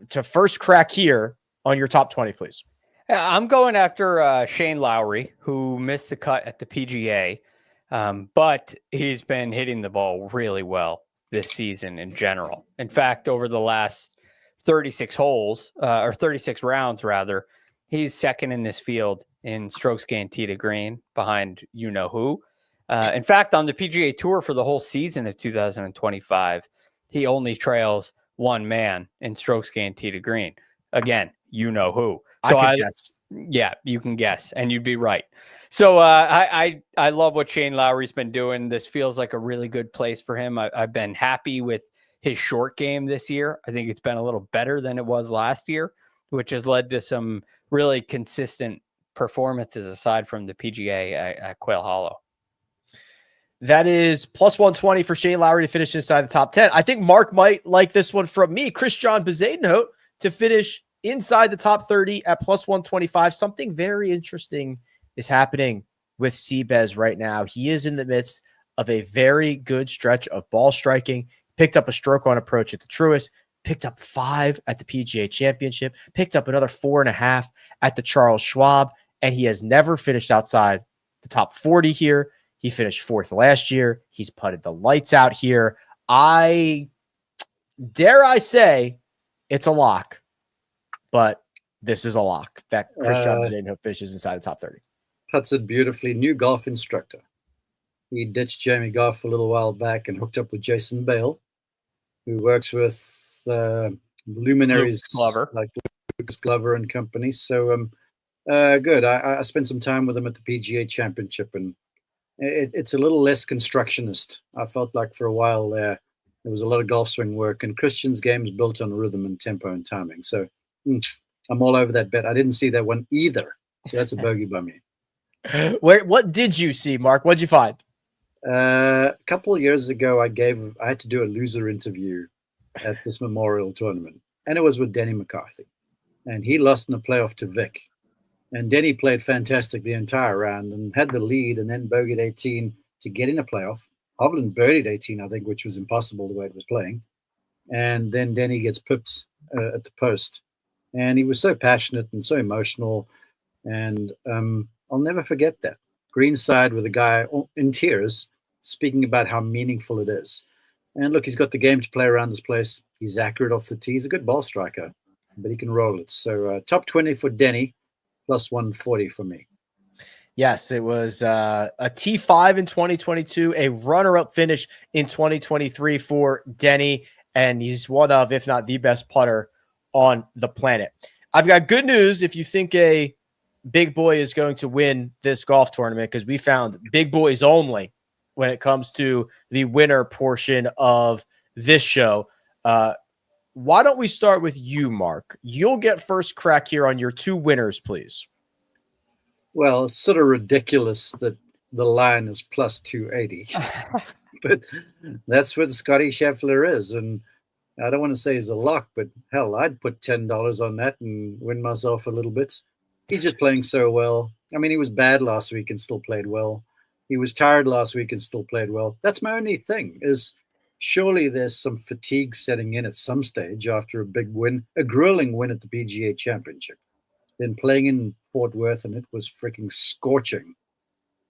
to first crack here on your top 20, please. I'm going after Shane Lowry, who missed the cut at the PGA, but he's been hitting the ball really well this season in general. In fact, over the last 36 holes, or 36 rounds rather, he's second in this field in strokes gained tee to green behind you-know-who. In fact, on the PGA Tour for the whole season of 2025, he only trails one man in strokes gained tee to green. Again, you-know-who. So I guess. Yeah, you can guess, and you'd be right. So I love what Shane Lowry's been doing. This feels like a really good place for him. I've been happy with his short game this year. I think it's been a little better than it was last year, which has led to some really consistent performances aside from the PGA at Quail Hollow. That is plus 120 for Shane Lowry to finish inside the top 10. I think Mark might like this one from me. Christian Bezuidenhout to finish inside the top 30 at plus 125. Something very interesting is happening with Seabez right now. He is in the midst of a very good stretch of ball striking. Picked up a stroke on approach at the Truist, picked up 5 at the PGA Championship, picked up another 4.5 at the Charles Schwab, and he has never finished outside the top 40 here. He finished 4th last year. He's putted the lights out here. Dare I say it's a lock, but this is a lock that Christian Bezuidenhout finishes inside the top 30. Puts it beautifully. New golf instructor. He ditched Jamie Goff a little while back and hooked up with Jason Bale, who works with luminaries like Lucas Glover and company. So good. I spent some time with him at the PGA Championship, and it's a little less constructionist. I felt like for a while there, There was a lot of golf swing work, and Christian's game is built on rhythm and tempo and timing. So I'm all over that bet. I didn't see that one either. So that's a bogey by me. What did you see, Mark? What'd you find? A couple of years ago, I had to do a loser interview at this Memorial tournament, and it was with Denny McCarthy, and he lost in the playoff to Vic, and Denny played fantastic the entire round and had the lead, and then bogeyed 18 to get in a playoff. Hovland birdied 18, I think, which was impossible the way it was playing, and then Denny gets pipped at the post, and he was so passionate and so emotional, and I'll never forget that. Greenside with a guy in tears speaking about how meaningful it is. And look, he's got the game to play around this place. He's accurate off the tee. He's a good ball striker, but he can roll it. So top 20 for Denny, plus 140 for me. Yes, it was a T5 in 2022, a runner-up finish in 2023 for Denny, and he's one of, if not the best putter on the planet. I've got good news if you think a big boy is going to win this golf tournament, because we found big boys only when it comes to the winner portion of this show. Why don't we start with you, Mark? You'll get first crack here on your two winners, please. Well, it's sort of ridiculous that the line is plus 280, but that's what Scotty Scheffler is. And I don't want to say he's a lock, but hell, I'd put $10 on that and win myself a little bit. He's just playing so well. I mean, he was bad last week and still played well. He was tired last week and still played well. That's my only thing, is surely there's some fatigue setting in at some stage after a big win, a grueling win at the PGA Championship. Then playing in Fort Worth, and it was freaking scorching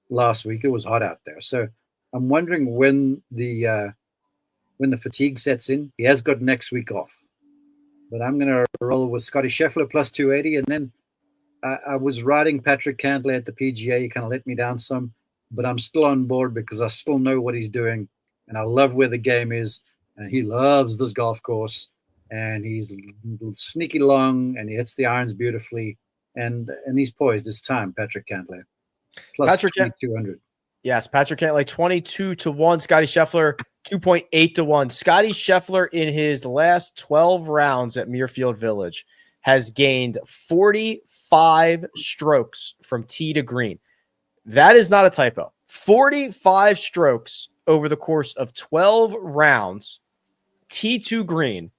last week. It was hot out there. So I'm wondering when the fatigue sets in. He has got next week off. But I'm going to roll with Scotty Scheffler plus 280, and then I was riding Patrick Cantlay at the PGA. He kind of let me down some, but I'm still on board because I still know what he's doing, and I love where the game is, and he loves this golf course, and he's sneaky long, and he hits the irons beautifully, and he's poised. It's time, Patrick Cantlay. Plus 2,200. Yes, Patrick Cantlay 22-1. Scotty Scheffler 2.8-1. Scotty Scheffler in his last 12 rounds at Muirfield Village has gained 45 strokes from tee to green. That is not a typo. 45 strokes over the course of 12 rounds, tee to green,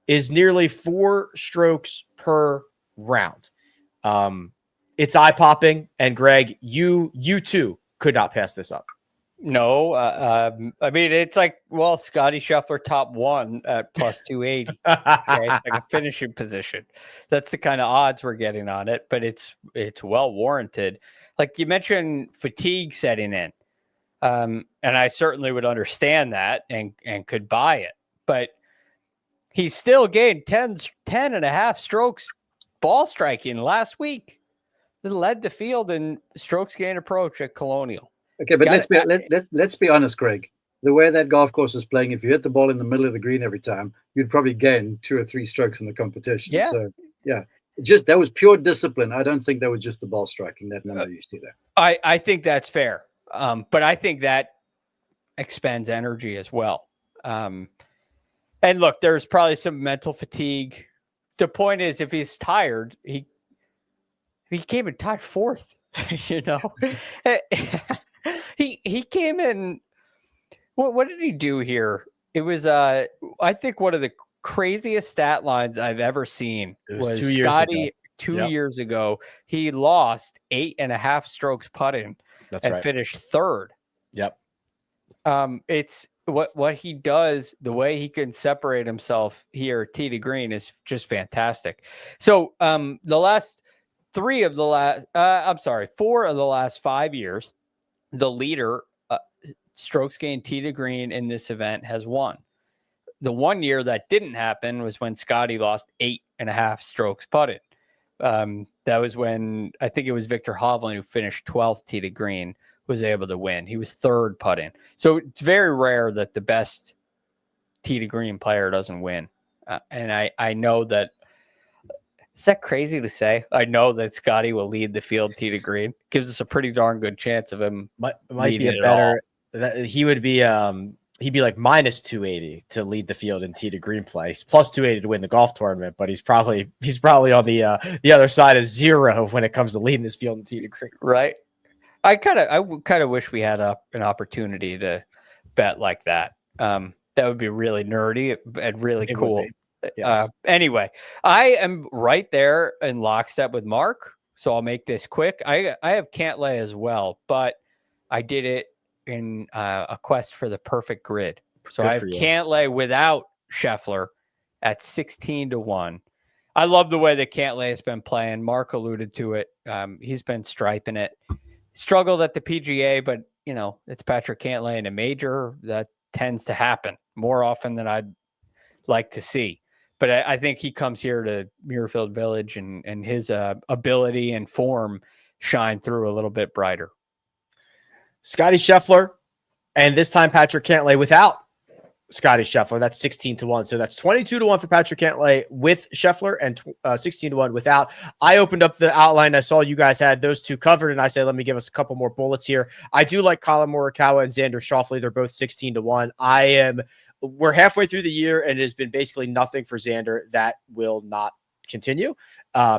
is nearly 4 strokes per round. It's eye-popping, and Greg, you too could not pass this up. No, I mean, it's like, well, Scotty Scheffler top 1 at plus 280. Okay? It's like a finishing position. That's the kind of odds we're getting on it, but it's well warranted. Like you mentioned, fatigue setting in, and I certainly would understand that and could buy it, but he still gained 10 and a half strokes ball striking last week. He led the field in strokes gained approach at Colonial. Okay, but let's be honest, Greg. The way that golf course is playing, if you hit the ball in the middle of the green every time, you'd probably gain 2 or 3 strokes in the competition. Yeah. So, yeah, that was pure discipline. I don't think that was just the ball striking, that number you see there. I think that's fair, but I think that expends energy as well. And look, there's probably some mental fatigue. The point is, if he's tired, he came in tied 4th. You know, he came in. What did he do here? It was I think one of the craziest stat lines I've ever seen was 2 years Scotty ago. 2 years ago. He lost 8.5 strokes putting. That's and right. finished 3rd. Yep. It's what he does, the way he can separate himself here, tee to green, is just fantastic. So the last 4 of the last 5 years, the leader strokes gained tee to green in this event has won. The 1 year that didn't happen was when Scotty lost 8.5 strokes putted. That was when I think it was Victor Hovland, who finished 12th tee to green, was able to win. He was 3rd putting. So it's very rare that the best tee to green player doesn't win. And I know that. Is that crazy to say? I know that Scotty will lead the field tee to green. Gives us a pretty darn good chance of him. Might be a better. That he would be he'd be like minus 280 to lead the field in tee to green play. He's plus 280 to win the golf tournament, but he's probably on the other side of zero when it comes to leading this field in tee to green. Right. I kind of wish we had an opportunity to bet like that. That would be really nerdy and really cool. Yes. Anyway, I am right there in lockstep with Mark, so I'll make this quick. I have Cantlay as well, but I did it in a quest for the perfect grid. So I have Cantlay without Scheffler at 16-1. I love the way that Cantlay has been playing. Mark alluded to it. He's been striping it. Struggled at the PGA, but it's Patrick Cantlay in a major. That tends to happen more often than I'd like to see. But I think he comes here to Muirfield Village and his ability and form shine through a little bit brighter. Scotty Scheffler, and this time Patrick Cantlay without Scotty Scheffler. That's 16-1. So that's 22-1 for Patrick Cantlay with Scheffler and 16-1 without. I opened up the outline. I saw you guys had those two covered, and I said, let me give us a couple more bullets here. I do like Colin Morikawa and Xander Schauffele. They're both 16-1. We're halfway through the year, and it has been basically nothing for Xander. That will not continue.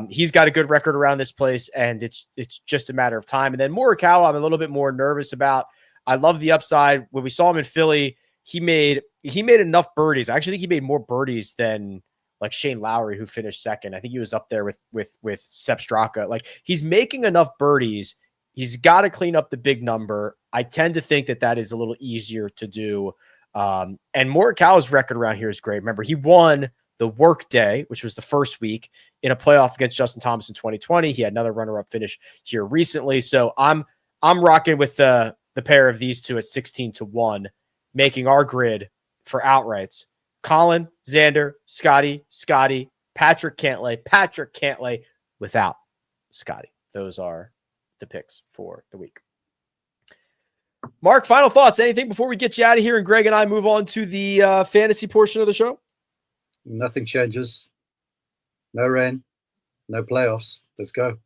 He's got a good record around this place, and it's just a matter of time. And then Morikawa, I'm a little bit more nervous about. I love the upside. When we saw him in Philly, he made enough birdies. I actually think he made more birdies than like Shane Lowry, who finished second. I think he was up there with Sepp Straka. Like, he's making enough birdies. He's got to clean up the big number. I tend to think that is a little easier to do. And Morikawa's record around here is great. Remember, he won the work day, which was the first week in a playoff against Justin Thomas in 2020. He had another runner-up finish here recently. So I'm rocking with the pair of these two at 16-1, making our grid for outrights. Colin, Xander, Scotty, Patrick Cantlay without Scotty. Those are the picks for the week. Mark, final thoughts? Anything before we get you out of here and Greg and I move on to the fantasy portion of the show? Nothing changes. No rain, no playoffs. Let's go.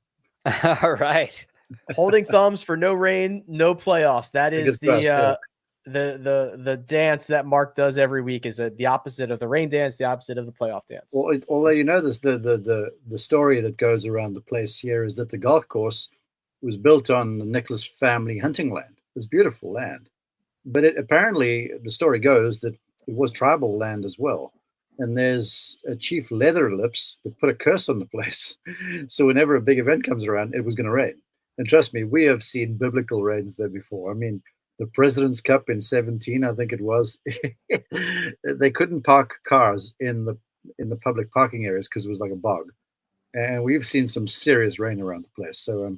All right. Holding thumbs for no rain, no playoffs. That is the dance that Mark does every week. Is the opposite of the rain dance, the opposite of the playoff dance. Well, although this, the story that goes around the place here is that the golf course was built on the Nicholas family hunting land. It's beautiful land, but apparently the story goes that it was tribal land as well. And there's a Chief Leatherlips that put a curse on the place. So whenever a big event comes around, it was going to rain. And trust me, we have seen biblical rains there before. I mean, the President's Cup in 2017, I think it was, they couldn't park cars in the public parking areas because it was like a bog. And we've seen some serious rain around the place. So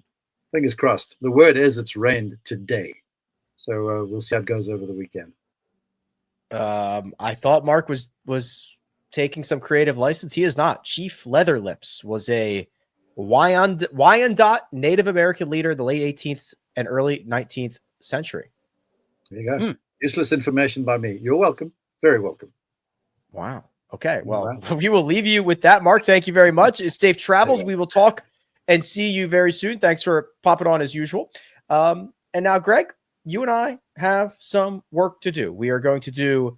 fingers crossed. The word is it's rained today. So we'll see how it goes over the weekend. I thought Mark was taking some creative license. He is not. Chief Leatherlips was a Wyandotte Native American leader in the late 18th and early 19th century. There you go. Useless information by me. You're welcome. Very welcome. Wow. Okay. Well, we will leave you with that. Mark, thank you very much. It's safe travels. We will talk and see you very soon. Thanks for popping on as usual. And now, Greg, you and I have some work to do. We are going to do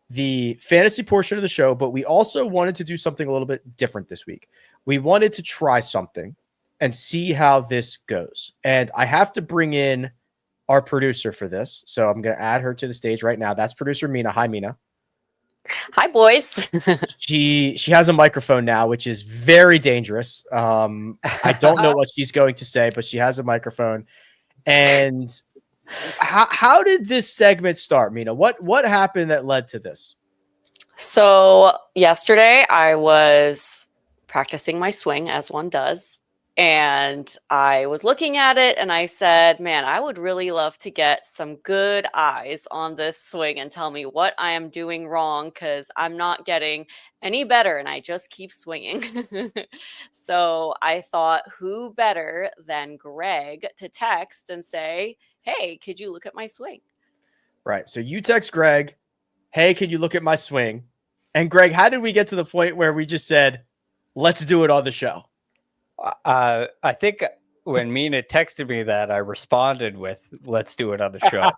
the fantasy portion of the show, but we also wanted to do something a little bit different this week. We wanted to try something and see how this goes. And I have to bring in our producer for this. So I'm going to add her to the stage right now. That's producer Mina. Hi, Mina. Hi, boys. She has a microphone now, which is very dangerous. I don't know what she's going to say, but she has a microphone. And how did this segment start, Mina? What happened that led to this? So yesterday I was practicing my swing, as one does. And I was looking at it and I said, man, I would really love to get some good eyes on this swing and tell me what I am doing wrong, because I'm not getting any better and I just keep swinging. So I thought, who better than Greg to text and say, hey, could you look at my swing? Right. So you text Greg, hey, can you look at my swing? And Greg, how did we get to the point where we just said, let's do it on the show? I think when Mina texted me that, I responded with, "Let's do it on the show."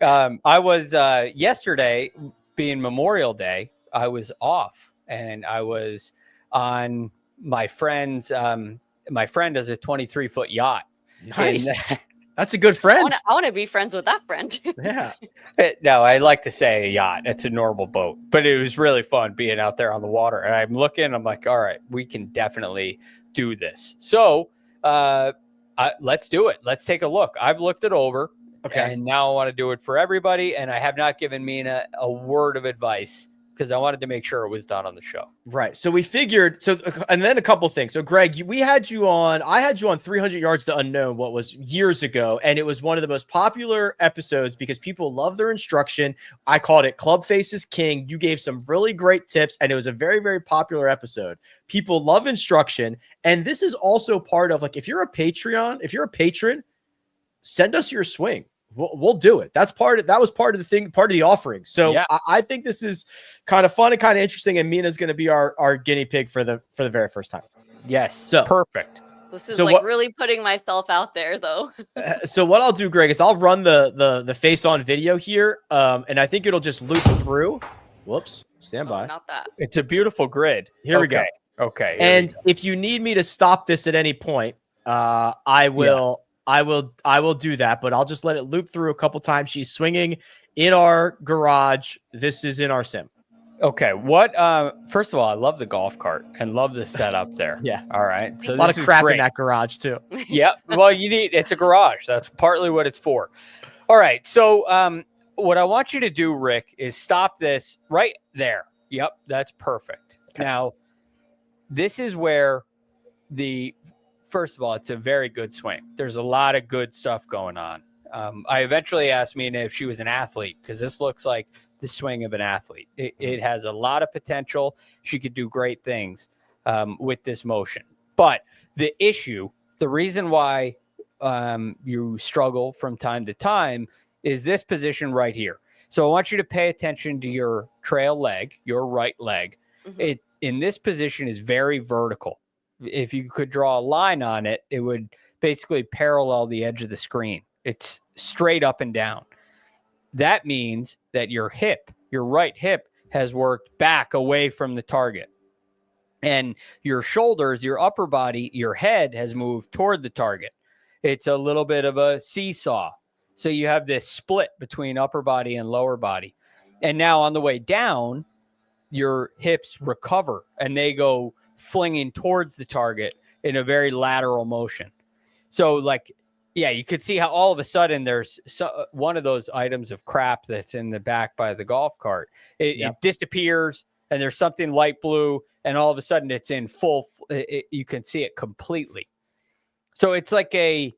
I was yesterday, being Memorial Day, I was off, and I was on my friend's. My friend has a 23-foot yacht. Nice. That's a good friend. I want to be friends with that friend. Yeah. No, I like to say a yacht. It's a normal boat, but it was really fun being out there on the water. And I'm looking, I'm like, all right, we can definitely do this. So let's do it. Let's take a look. I've looked it over. Okay. And now I want to do it for everybody. And I have not given Mina a word of advice because I wanted to make sure it was done on the show. Right. So we figured, and then a couple things. So Greg, I had you on 300 Yards to Unknown, what was years ago. And it was one of the most popular episodes because people love their instruction. I called it Club Faces King. You gave some really great tips, and it was a very, very popular episode. People love instruction. And this is also part of, like, if you're a patron, send us your swing. We'll do it. That was part of the offering. So yeah. I think this is kind of fun and kind of interesting. And Mina's going to be our guinea pig for the very first time. Yes. So perfect. This is really putting myself out there, though. So what I'll do, Greg, is I'll run the face on video here. And I think it'll just loop through. Whoops. Stand by. Not that. It's a beautiful grid. Here we go. Okay. And if you need me to stop this at any point, I will. Yeah. I will do that, but I'll just let it loop through a couple times. She's swinging in our garage. This is in our sim. Okay. First of all, I love the golf cart and love the setup there. Yeah. All right. So a lot of crap in that garage too. Yeah. Well, it's a garage. That's partly what it's for. All right. So, what I want you to do, Rick, is stop this right there. Yep. That's perfect. Okay. Now, this is where first of all, it's a very good swing. There's a lot of good stuff going on. I eventually asked Mina if she was an athlete because this looks like the swing of an athlete. It has a lot of potential. She could do great things with this motion. But the reason why you struggle from time to time is this position right here. So I want you to pay attention to your trail leg, your right leg. Mm-hmm. It in this position is very vertical. If you could draw a line on it, it would basically parallel the edge of the screen. It's straight up and down. That means that your right hip has worked back away from the target. And your shoulders, your upper body, your head has moved toward the target. It's a little bit of a seesaw. So you have this split between upper body and lower body. And now on the way down, your hips recover and they go flinging towards the target in a very lateral motion. So you could see how all of a sudden there's one of those items of crap that's in the back by the golf cart. It disappears and there's something light blue and all of a sudden it's in full. You can see it completely. So it's like a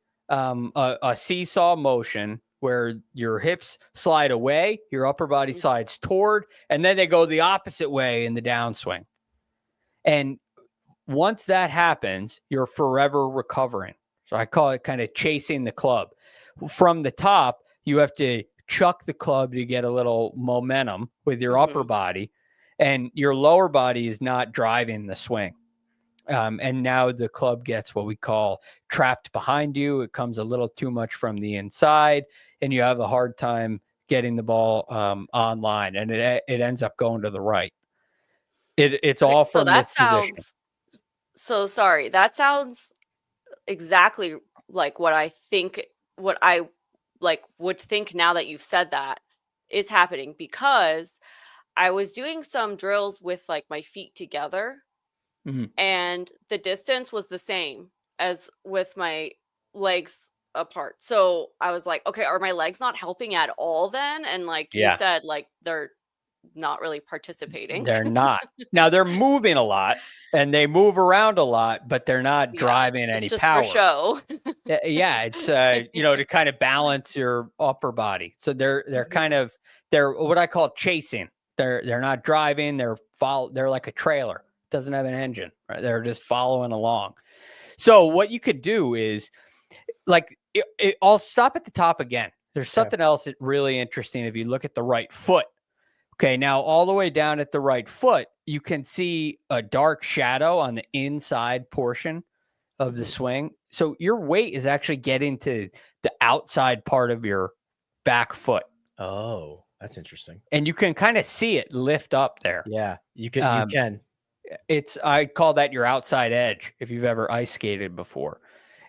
seesaw motion where your hips slide away, your upper body slides toward, and then they go the opposite way in the downswing. And once that happens, you're forever recovering. So I call it kind of chasing the club. From the top, you have to chuck the club to get a little momentum with your upper body, and your lower body is not driving the swing. And now the club gets what we call trapped behind you. It comes a little too much from the inside, and you have a hard time getting the ball online, and it ends up going to the right. It's all from this position. So sorry, that sounds exactly like what I would think now that you've said that is happening, because I was doing some drills with my feet together, and the distance was the same as with my legs apart. So I was like, okay, are my legs not helping at all then? And you said, they're not really participating. They're not. Now they're moving a lot and they move around a lot, but they're not driving any just power. For show. It's to kind of balance your upper body. So they're what I call chasing. They're not driving. They're like a trailer. Doesn't have an engine. Right? They're just following along. So what you could do is I'll stop at the top again. There's something else that's really interesting if you look at the right foot. Okay, now all the way down at the right foot, you can see a dark shadow on the inside portion of the swing. So your weight is actually getting to the outside part of your back foot. Oh, that's interesting. And you can kind of see it lift up there. Yeah, you can. I call that your outside edge if you've ever ice skated before.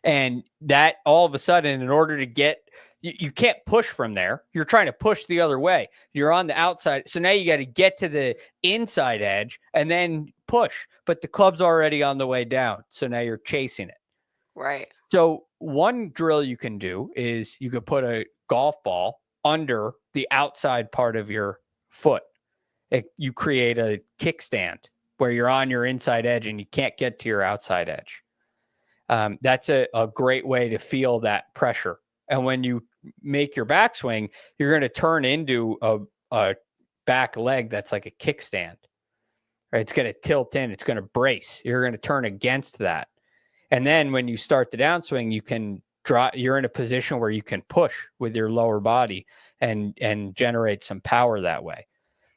And that all of a sudden, in order to get, you can't push from there. You're trying to push the other way. You're on the outside. So now you got to get to the inside edge and then push. But the club's already on the way down. So now you're chasing it. Right. So one drill you can do is you could put a golf ball under the outside part of your foot. You create a kickstand where you're on your inside edge and you can't get to your outside edge. That's a great way to feel that pressure. And when you make your backswing, you're going to turn into a back leg that's like a kickstand. Right? It's going to tilt in. It's going to brace. You're going to turn against that. And then when you start the downswing, you can you're in a position where you can push with your lower body and generate some power that way.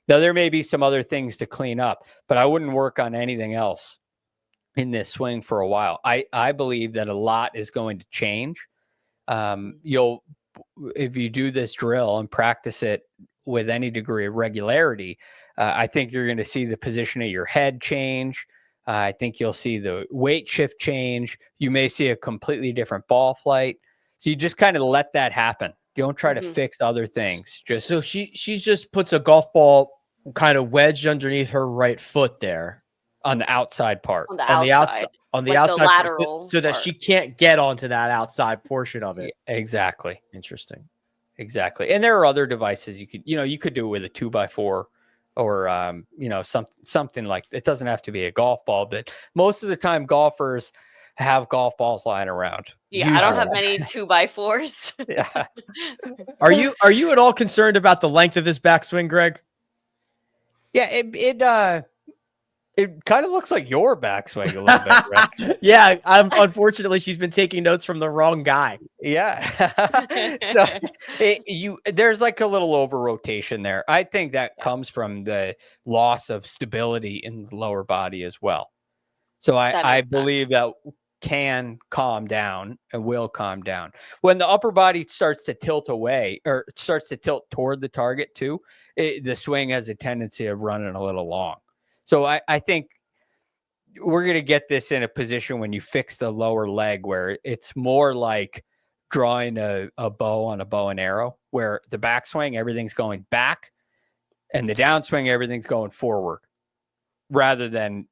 Now, there may be some other things to clean up, but I wouldn't work on anything else in this swing for a while. I believe that a lot is going to change. If you do this drill and practice it with any degree of regularity, I think you're going to see the position of your head change. I think you'll see the weight shift change. You may see a completely different ball flight. So you just kind of let that happen. You don't try to fix other things. So she just puts a golf ball kind of wedged underneath her right foot there on the outside part. On the outside, the lateral so that she can't get onto that outside portion of it. Exactly. Interesting. Exactly. And there are other devices you could do it with a 2x4 or something like it doesn't have to be a golf ball, but most of the time golfers have golf balls lying around. Yeah, usually. I don't have many 2x4s. Yeah. Are you at all concerned about the length of this backswing, Greg? Yeah, it kind of looks like your backswing a little bit, Rick. Yeah, unfortunately she's been taking notes from the wrong guy. Yeah. So there's like a little over rotation there. I think that comes from the loss of stability in the lower body as well. So I believe that can calm down and will calm down. When the upper body starts to tilt away or starts to tilt toward the target too, the swing has a tendency of running a little long. So I think we're going to get this in a position when you fix the lower leg where it's more like drawing a bow on a bow and arrow, where the backswing, everything's going back, and the downswing, everything's going forward, rather than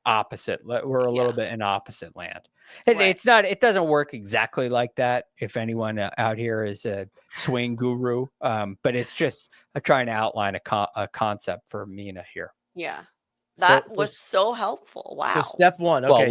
opposite. We're a little bit in opposite land. And it doesn't work exactly like that. If anyone out here is a swing guru, but it's just trying to outline a concept for Mina here. Yeah. That was so helpful. Wow. So step one. Okay.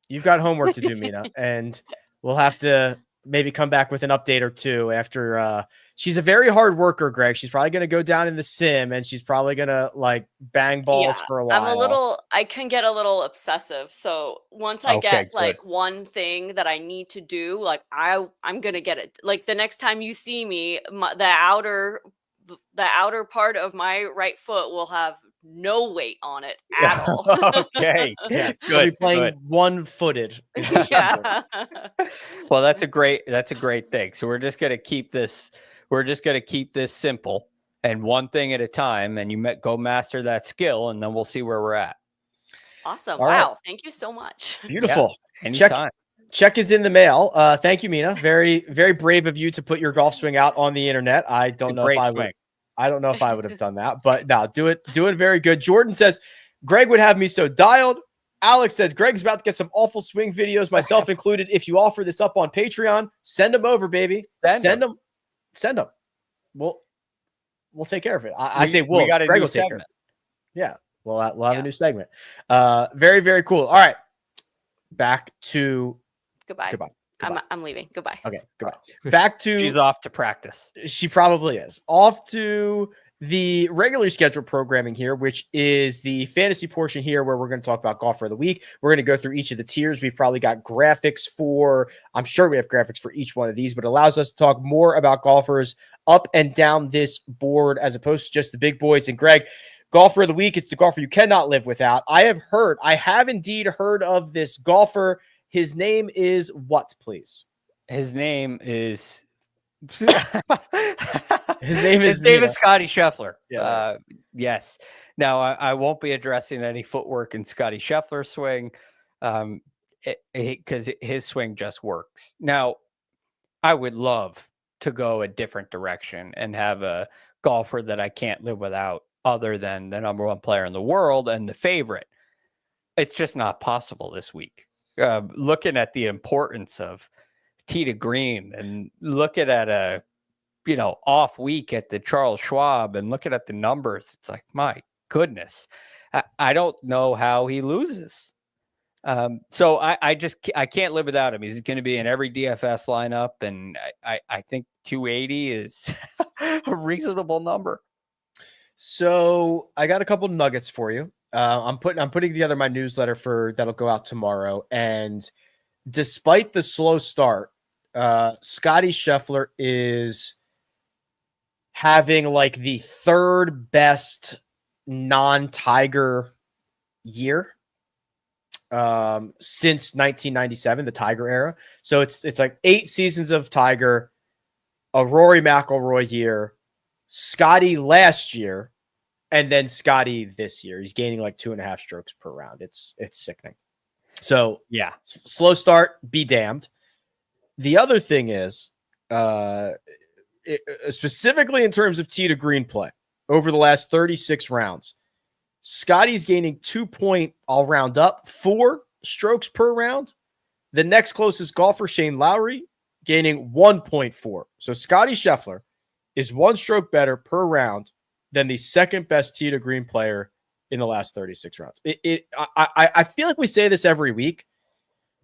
You've got homework to do, Mina, and we'll have to maybe come back with an update or two after, she's a very hard worker, Greg. She's probably going to go down in the sim and she's probably going to like bang balls for a while. I can get a little obsessive. So once I get like one thing that I need to do, like I'm going to get it. Like the next time you see me, the outer part of my right foot will have no weight on it at all. Okay. Yeah, good. We'll be playing one-footed. Yeah. Well, that's a great thing. So we're just going to keep this simple and one thing at a time, and you go master that skill, and then we'll see where we're at. Awesome. All wow. right. Thank you so much. Beautiful. Yeah, anytime. Check is in the mail. Thank you, Mina. Very, very brave of you to put your golf swing out on the internet. I don't know if I would have done that, but no, doing very good. Jordan says, Greg would have me so dialed. Alex says, Greg's about to get some awful swing videos, myself included. If you offer this up on Patreon, send them over, baby. Send them. We'll take care of it. We got a new segment. Yeah. We'll have a new segment. Very, very cool. All right. Back to goodbye. I'm leaving. Goodbye. Okay. Goodbye. Back to she's off to practice. She probably is off to the regular scheduled programming here, which is the fantasy portion here where we're going to talk about golfer of the week. We're going to go through each of the tiers. We've probably got graphics for, I'm sure we have graphics for each one of these, but it allows us to talk more about golfers up and down this board as opposed to just the big boys. And Greg, golfer of the week, it's the golfer you cannot live without. I have indeed heard of this golfer. His name is what, please? His name is His name is David Scotty Scheffler. Yeah, yes. Now I won't be addressing any footwork in Scotty Scheffler's swing, because his swing just works. Now, I would love to go a different direction and have a golfer that I can't live without, other than the number one player in the world and the favorite. It's just not possible this week. Looking at the importance of tee to green and looking at a off week at the Charles Schwab and looking at the numbers, it's like, my goodness, I don't know how he loses. So I can't live without him. He's going to be in every DFS lineup, and I think 280 is a reasonable number. So I got a couple nuggets for you. I'm putting together my newsletter that'll go out tomorrow, and despite the slow start, Scotty Scheffler is having like the third best non-Tiger year since 1997, the Tiger era. So it's like 8 seasons of Tiger, a Rory McIlroy year, Scotty last year, and then Scotty this year. He's gaining like 2.5 strokes per round. It's sickening. So yeah, slow start, be damned. The other thing is, specifically in terms of tee to green play, over the last 36 rounds, Scotty's gaining 4 strokes per round. The next closest golfer, Shane Lowry, gaining 1.4. So Scotty Scheffler is 1 stroke better per round than the second best tee to green player in the last 36 rounds. I feel like we say this every week,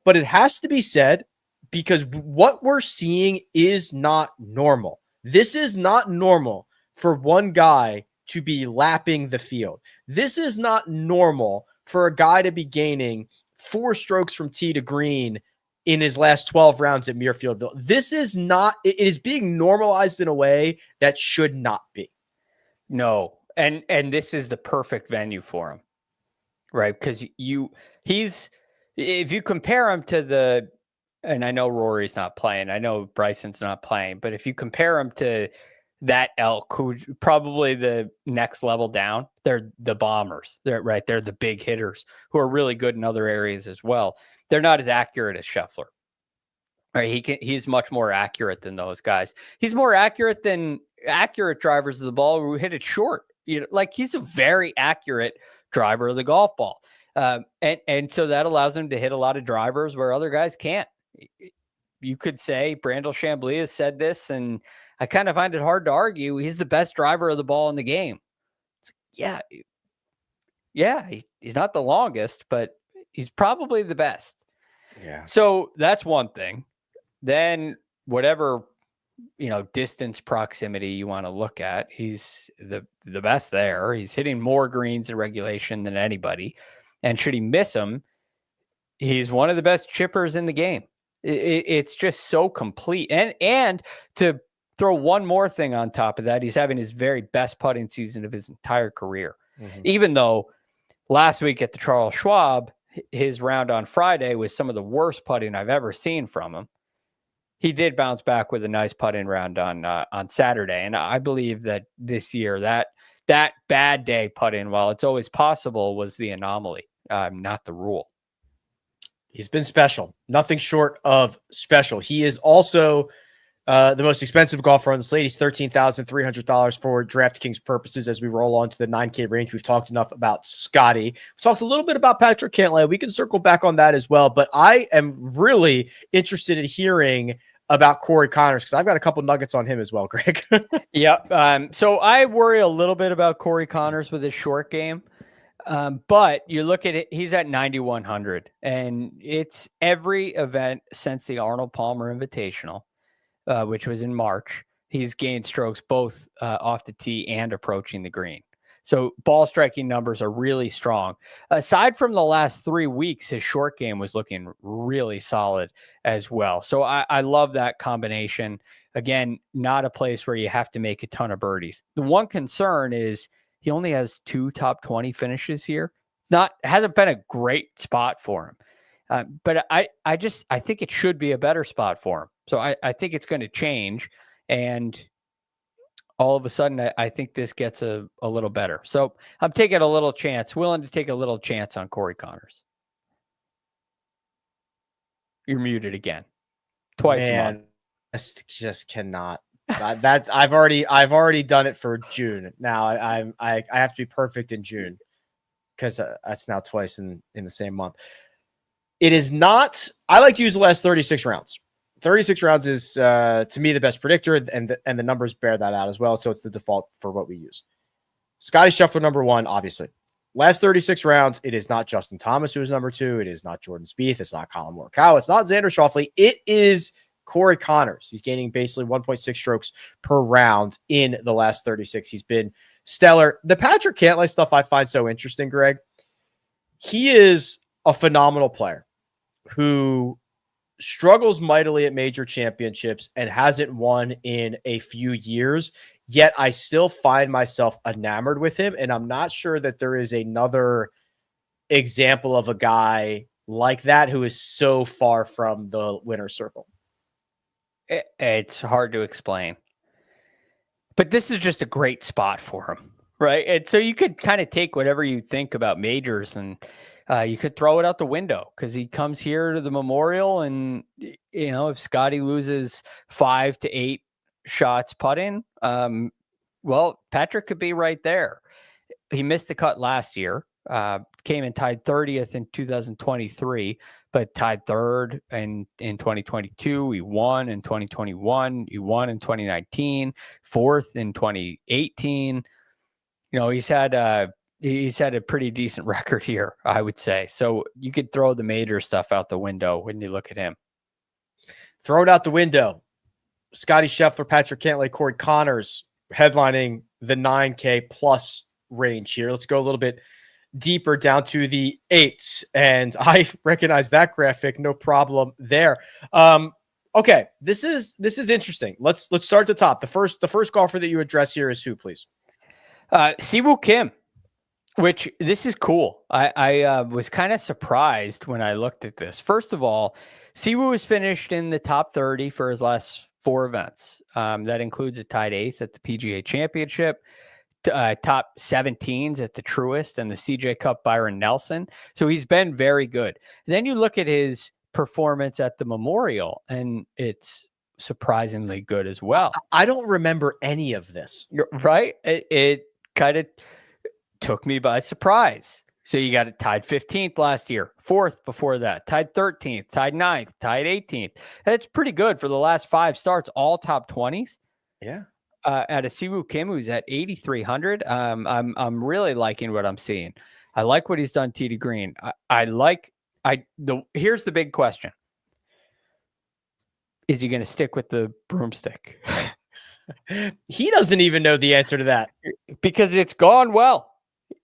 but it has to be said because what we're seeing is not normal. This is not normal for one guy to be lapping the field. This is not normal for a guy to be gaining 4 strokes from tee to green in his last 12 rounds at Muirfield. This is not, it is being normalized in a way that should not be. No. And this is the perfect venue for him, right? Because if you compare him to and I know Rory's not playing, I know Bryson's not playing, but if you compare him to that elk, who's probably the next level down, they're the bombers. They're the big hitters who are really good in other areas as well. They're not as accurate as Scheffler. Right? He's much more accurate than those guys. He's more accurate than accurate drivers of the ball who hit it short. He's a very accurate driver of the golf ball. And so that allows him to hit a lot of drivers where other guys can't. You could say Brandel Chambly has said this, and I kind of find it hard to argue. He's the best driver of the ball in the game. Yeah, he's not the longest, but he's probably the best. Yeah. So that's one thing. Then whatever, distance proximity you want to look at, he's the best there. He's hitting more greens in regulation than anybody. And should he miss them, he's one of the best chippers in the game. It's just so complete. And to throw one more thing on top of that, he's having his very best putting season of his entire career. Mm-hmm. Even though last week at the Charles Schwab, his round on Friday was some of the worst putting I've ever seen from him. He did bounce back with a nice putting round on Saturday. And I believe that this year, that bad day putting, while it's always possible, was the anomaly, not the rule. He's been special. Nothing short of special. He is also the most expensive golfer on the slate. He's $13,300 for DraftKings purposes as we roll on to the 9K range. We've talked enough about Scotty. We've talked a little bit about Patrick Cantlay. We can circle back on that as well. But I am really interested in hearing about Corey Connors because I've got a couple nuggets on him as well, Greg. Yeah. So I worry a little bit about Corey Connors with his short game. But you look at it, he's at 9,100, and it's every event since the Arnold Palmer Invitational, which was in March. he's gained strokes both off the tee and approaching the green. So ball striking numbers are really strong. Aside from the last 3 weeks, his short game was looking really solid as well. So I love that combination. Again, not a place where you have to make a ton of birdies. The one concern is he only has 2 top 20 finishes here. Hasn't been a great spot for him. But I think it should be a better spot for him. So I think it's going to change. And all of a sudden, I think this gets a little better. So I'm taking a little chance, willing to take a little chance on Corey Connors. You're muted again. Twice a month. Just cannot. That's I've already done it for June. Now I have to be perfect in June because that's now twice in the same month. It is not. I like to use the last 36 rounds. 36 rounds is to me the best predictor, and the numbers bear that out as well. So it's the default for what we use. Scotty Scheffler number 1, obviously. Last 36 rounds, it is not Justin Thomas who is number 2. It is not Jordan Spieth. It's not Colin Morikawa. It's not Xander Schauffele. It is Corey Connors. He's gaining basically 1.6 strokes per round in the last 36. He's been stellar. The Patrick Cantlay stuff I find so interesting, Greg. He is a phenomenal player who struggles mightily at major championships and hasn't won in a few years, yet I still find myself enamored with him. And I'm not sure that there is another example of a guy like that who is so far from the winner's circle. It's hard to explain, but this is just a great spot for him, right? And so you could kind of take whatever you think about majors and you could throw it out the window because he comes here to the Memorial, and if Scotty loses 5 to 8 shots putting, well, Patrick could be right there. He missed the cut last year, came and tied 30th in 2023, but tied third in 2022. He won in 2021. He won in 2019, fourth in 2018. He's had a pretty decent record here, I would say. So you could throw the major stuff out the window when you look at him. Throw it out the window. Scotty Scheffler, Patrick Cantlay, Corey Connors headlining the 9K plus range here. Let's go a little bit deeper down to the 8s. And I recognize that graphic. No problem there. Okay. This is interesting. Let's start at the top. The first golfer that you address here is who, please? Siwoo Kim. Which this is cool. I was kind of surprised when I looked at this. First of all, Siwoo has finished in the top 30 for his last 4 events. That includes a tied 8th at the PGA Championship, top 17s at the Truist and the CJ Cup Byron Nelson. So he's been very good. And then you look at his performance at the Memorial, and it's surprisingly good as well. I don't remember any of this. You're right? It kind of took me by surprise. So you got it tied 15th last year, 4th before that, tied 13th, tied 9th, tied 18th. That's pretty good for the last 5 starts, all top 20s. Yeah. At a Siwoo Kim, who's at 8,300. I'm really liking what I'm seeing. I like what he's done tee to green. Here's the big question. Is he going to stick with the broomstick? He doesn't even know the answer to that. Because it's gone well.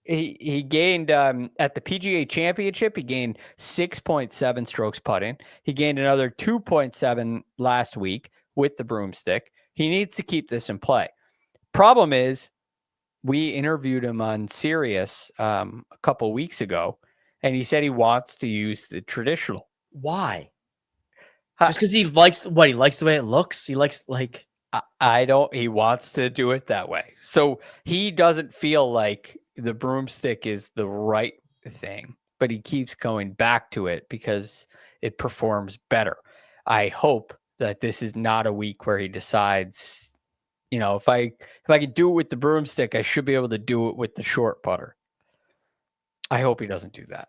He gained at the PGA Championship, he gained 6.7 strokes putting. He gained another 2.7 last week with the broomstick. He needs to keep this in play. Problem is, we interviewed him on Sirius a couple weeks ago, and he said he wants to use the traditional. Why? Just because he likes the way it looks? He likes he wants to do it that way. So he doesn't feel like the broomstick is the right thing, but he keeps going back to it because it performs better. I hope that this is not a week where he decides, if I could do it with the broomstick, I should be able to do it with the short putter. I hope he doesn't do that.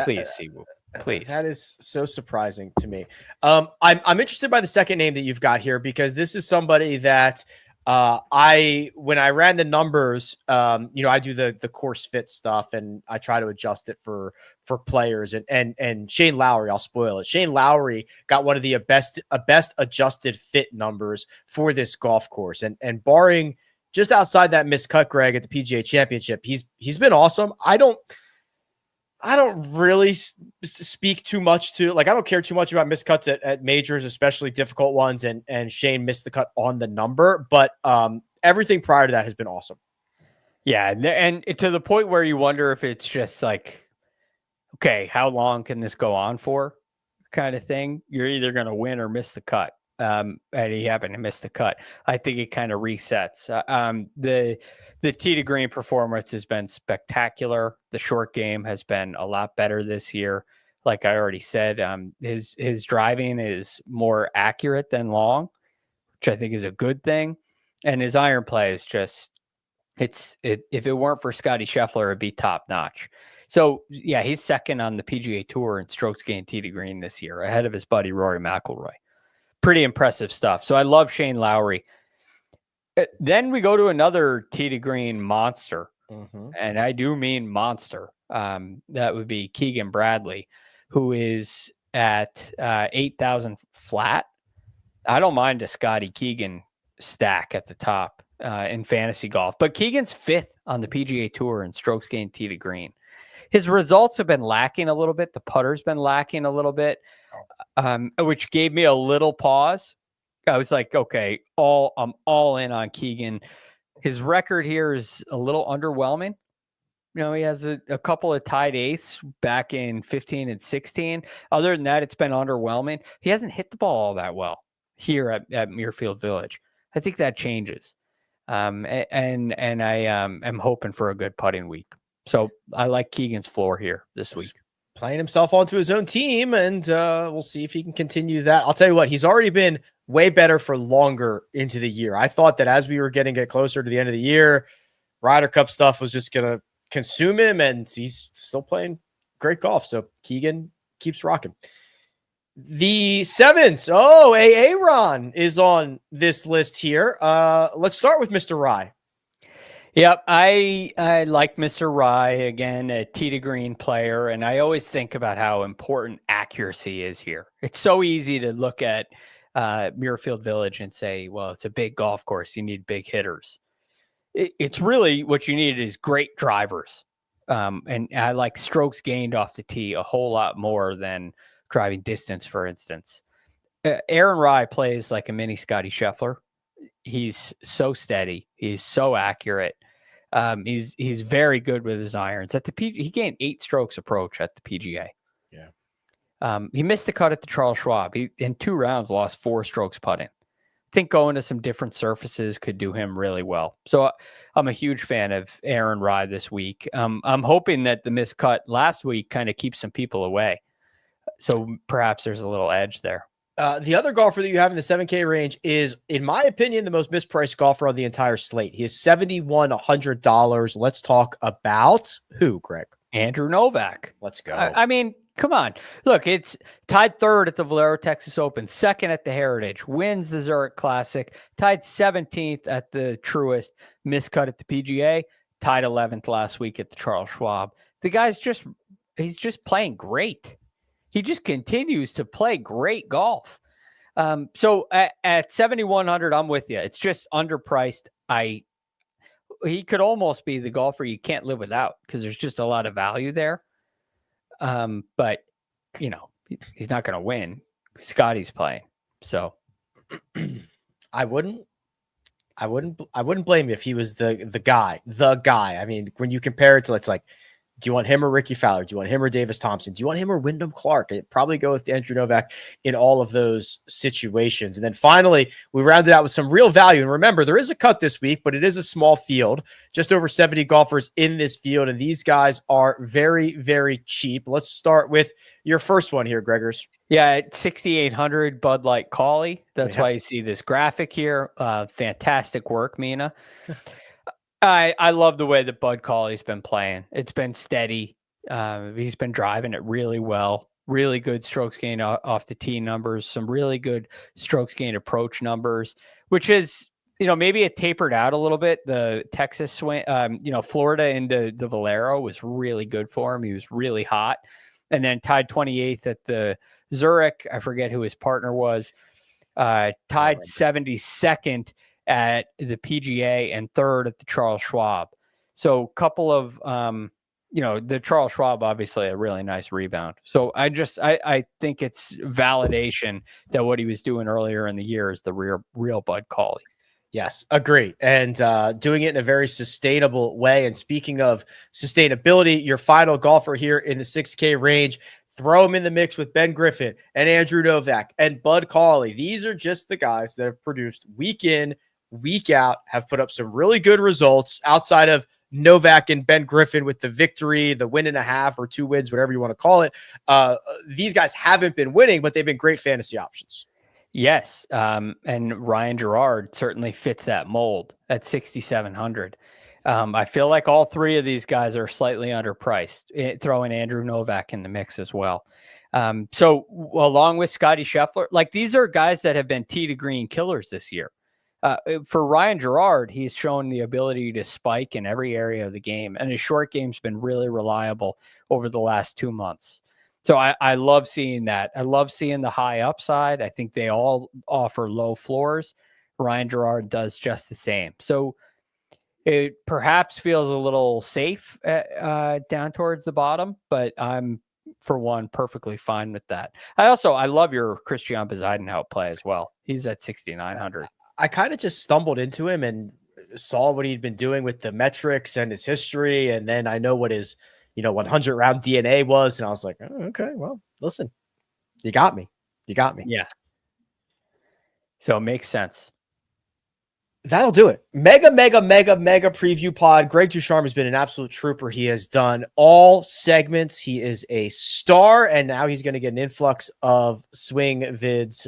Please, Siwoo. Please. That is so surprising to me. I'm interested by the second name that you've got here, because this is somebody that when I ran the numbers, I do the course fit stuff, and I try to adjust it for for players, and Shane Lowry, I'll spoil it. Shane Lowry got one of the best adjusted fit numbers for this golf course, and barring just outside that missed cut, Greg, at the PGA Championship, he's been awesome. I don't really speak too much to, like, I don't care too much about missed cuts at majors, especially difficult ones. And Shane missed the cut on the number, but everything prior to that has been awesome. Yeah. And to the point where you wonder if it's just like, okay, how long can this go on for kind of thing? You're either going to win or miss the cut. And he happened to miss the cut. I think it kind of resets. The tee to green performance has been spectacular. The short game has been a lot better this year. Like I already said, his driving is more accurate than long, which I think is a good thing. And his iron play is just, if it weren't for Scotty Scheffler, it'd be top notch. So yeah, he's second on the PGA Tour in strokes gained tee to green this year, ahead of his buddy Rory McIlroy. Pretty impressive stuff. So I love Shane Lowry. Then we go to another tee to green monster, and I do mean monster. That would be Keegan Bradley, who is at 8,000 flat. I don't mind a Scotty Keegan stack at the top in fantasy golf, but Keegan's fifth on the PGA Tour in strokes gained tee to green. His results have been lacking a little bit. The putter's been lacking a little bit, which gave me a little pause. I was like, okay, I'm all in on Keegan. His record here is a little underwhelming. You know, he has a couple of tied eighths back in 15 and 16. Other than that, it's been underwhelming. He hasn't hit the ball all that well here at Muirfield Village. I think that changes. And I am hoping for a good putting week. So I like Keegan's floor here this week. Playing himself onto his own team, and we'll see if he can continue that. I'll tell you what, he's already been way better for longer into the year. I thought that as we were getting it closer to the end of the year, Ryder Cup stuff was just going to consume him, and he's still playing great golf. So Keegan keeps rocking. The sevens. Oh, Aaron is on this list here. Let's start with Mr. Rye. Yep, I like Mr. Rye, again, a tee to green player, and I always think about how important accuracy is here. It's so easy to look at Muirfield Village and say, well, it's a big golf course. You need big hitters. It's really what you need is great drivers. And I like strokes gained off the tee a whole lot more than driving distance, for instance. Aaron Rye plays like a mini Scotty Scheffler. He's so steady. He's so accurate. He's very good with his irons. He gained 8 strokes approach at the PGA. Yeah. He missed the cut at the Charles Schwab. He, in 2 rounds, lost 4 strokes putting. I think going to some different surfaces could do him really well. So I'm a huge fan of Aaron Rye this week. I'm hoping that the missed cut last week kind of keeps some people away. So perhaps there's a little edge there. The other golfer that you have in the 7K range is, in my opinion, the most mispriced golfer on the entire slate. He is $7,100. Let's talk about who, Greg? Andrew Novak. Let's go. I mean, come on. Look, it's tied 3rd at the Valero Texas Open, 2nd at the Heritage, wins the Zurich Classic, tied 17th at the Truist, miscut at the PGA, tied 11th last week at the Charles Schwab. The guy's he's just playing great. He just continues to play great golf. So at 7,100, I'm with you. It's just underpriced. He could almost be the golfer you can't live without because there's just a lot of value there. But you know, he's not going to win. Scotty's playing. So I wouldn't blame you if he was the guy. I mean, when you compare it to, it's like, do you want him or Ricky Fowler? Do you want him or Davis Thompson? Do you want him or Wyndham Clark? I'd probably go with Andrew Novak in all of those situations. And then finally, we rounded out with some real value. And remember, there is a cut this week, but it is a small field, just over 70 golfers in this field. And these guys are very, very cheap. Let's start with your first one here, Gregors. Yeah, at 6,800, Bud Light Cauley. That's why you see this graphic here. Fantastic work, Mina. I love the way that Bud Cauley's been playing. It's been steady. He's been driving it really well. Really good strokes gained off the tee numbers. Some really good strokes gained approach numbers, which is maybe it tapered out a little bit. The Texas swing, Florida into the Valero was really good for him. He was really hot. And then tied 28th at the Zurich. I forget who his partner was. Tied 72nd at the PGA and third at the Charles Schwab. So a couple of, the Charles Schwab, obviously a really nice rebound. So I think it's validation that what he was doing earlier in the year is the real Bud Cauley. Yes, agree. And doing it in a very sustainable way. And speaking of sustainability, your final golfer here in the 6K range, throw him in the mix with Ben Griffin and Andrew Novak and Bud Cauley. These are just the guys that have produced week in, week out, have put up some really good results outside of Novak and Ben Griffin with the victory, the win and a half or 2 wins, whatever you want to call it. These guys haven't been winning, but they've been great fantasy options. Yes. And Ryan Gerard certainly fits that mold at 6,700. I feel like all 3 of these guys are slightly underpriced, throwing Andrew Novak in the mix as well. So along with Scotty Scheffler, like these are guys that have been tee to green killers this year. For Ryan Gerard, he's shown the ability to spike in every area of the game, and his short game's been really reliable over the last 2 months. So I love seeing that. I love seeing the high upside. I think they all offer low floors. Ryan Gerard does just the same. So it perhaps feels a little safe down towards the bottom, but I'm, for one, perfectly fine with that. I love your Christian Bezuidenhout play as well. He's at 6,900. I kind of just stumbled into him and saw what he'd been doing with the metrics and his history. And then I know what his 100 round DNA was. And I was like, oh, okay, well, listen, you got me. Yeah. So it makes sense. That'll do it. Mega preview pod. Greg DuCharme has been an absolute trooper. He has done all segments. He is a star. And now he's going to get an influx of swing vids.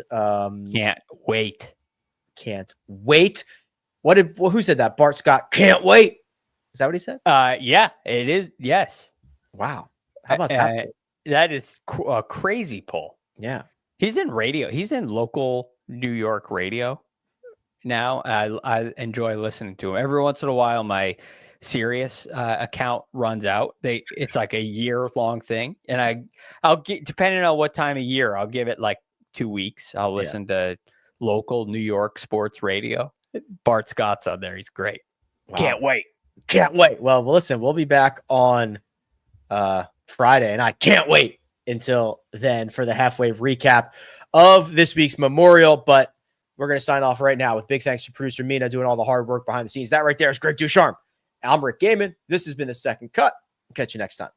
Can't wait. Who said that? Bart Scott. Can't wait. Is that what he said? Yeah, it is. Yes. Wow. How about that? That is a crazy pull. Yeah. He's in radio. He's in local New York radio now. I enjoy listening to him. Every once in a while, my Sirius account runs out. It's like a year-long thing. And I'll get, depending on what time of year, I'll give it like 2 weeks. I'll listen to local New York sports radio. Bart Scott's on there. He's great. Wow. Can't wait. Well, listen, we'll be back on Friday, and I can't wait until then for the halfway recap of this week's Memorial. But we're going to sign off right now with big thanks to producer Mina doing all the hard work behind the scenes. That right there is Greg DuCharme. I'm Rick Gehman. This has been The Second Cut. Catch you next time.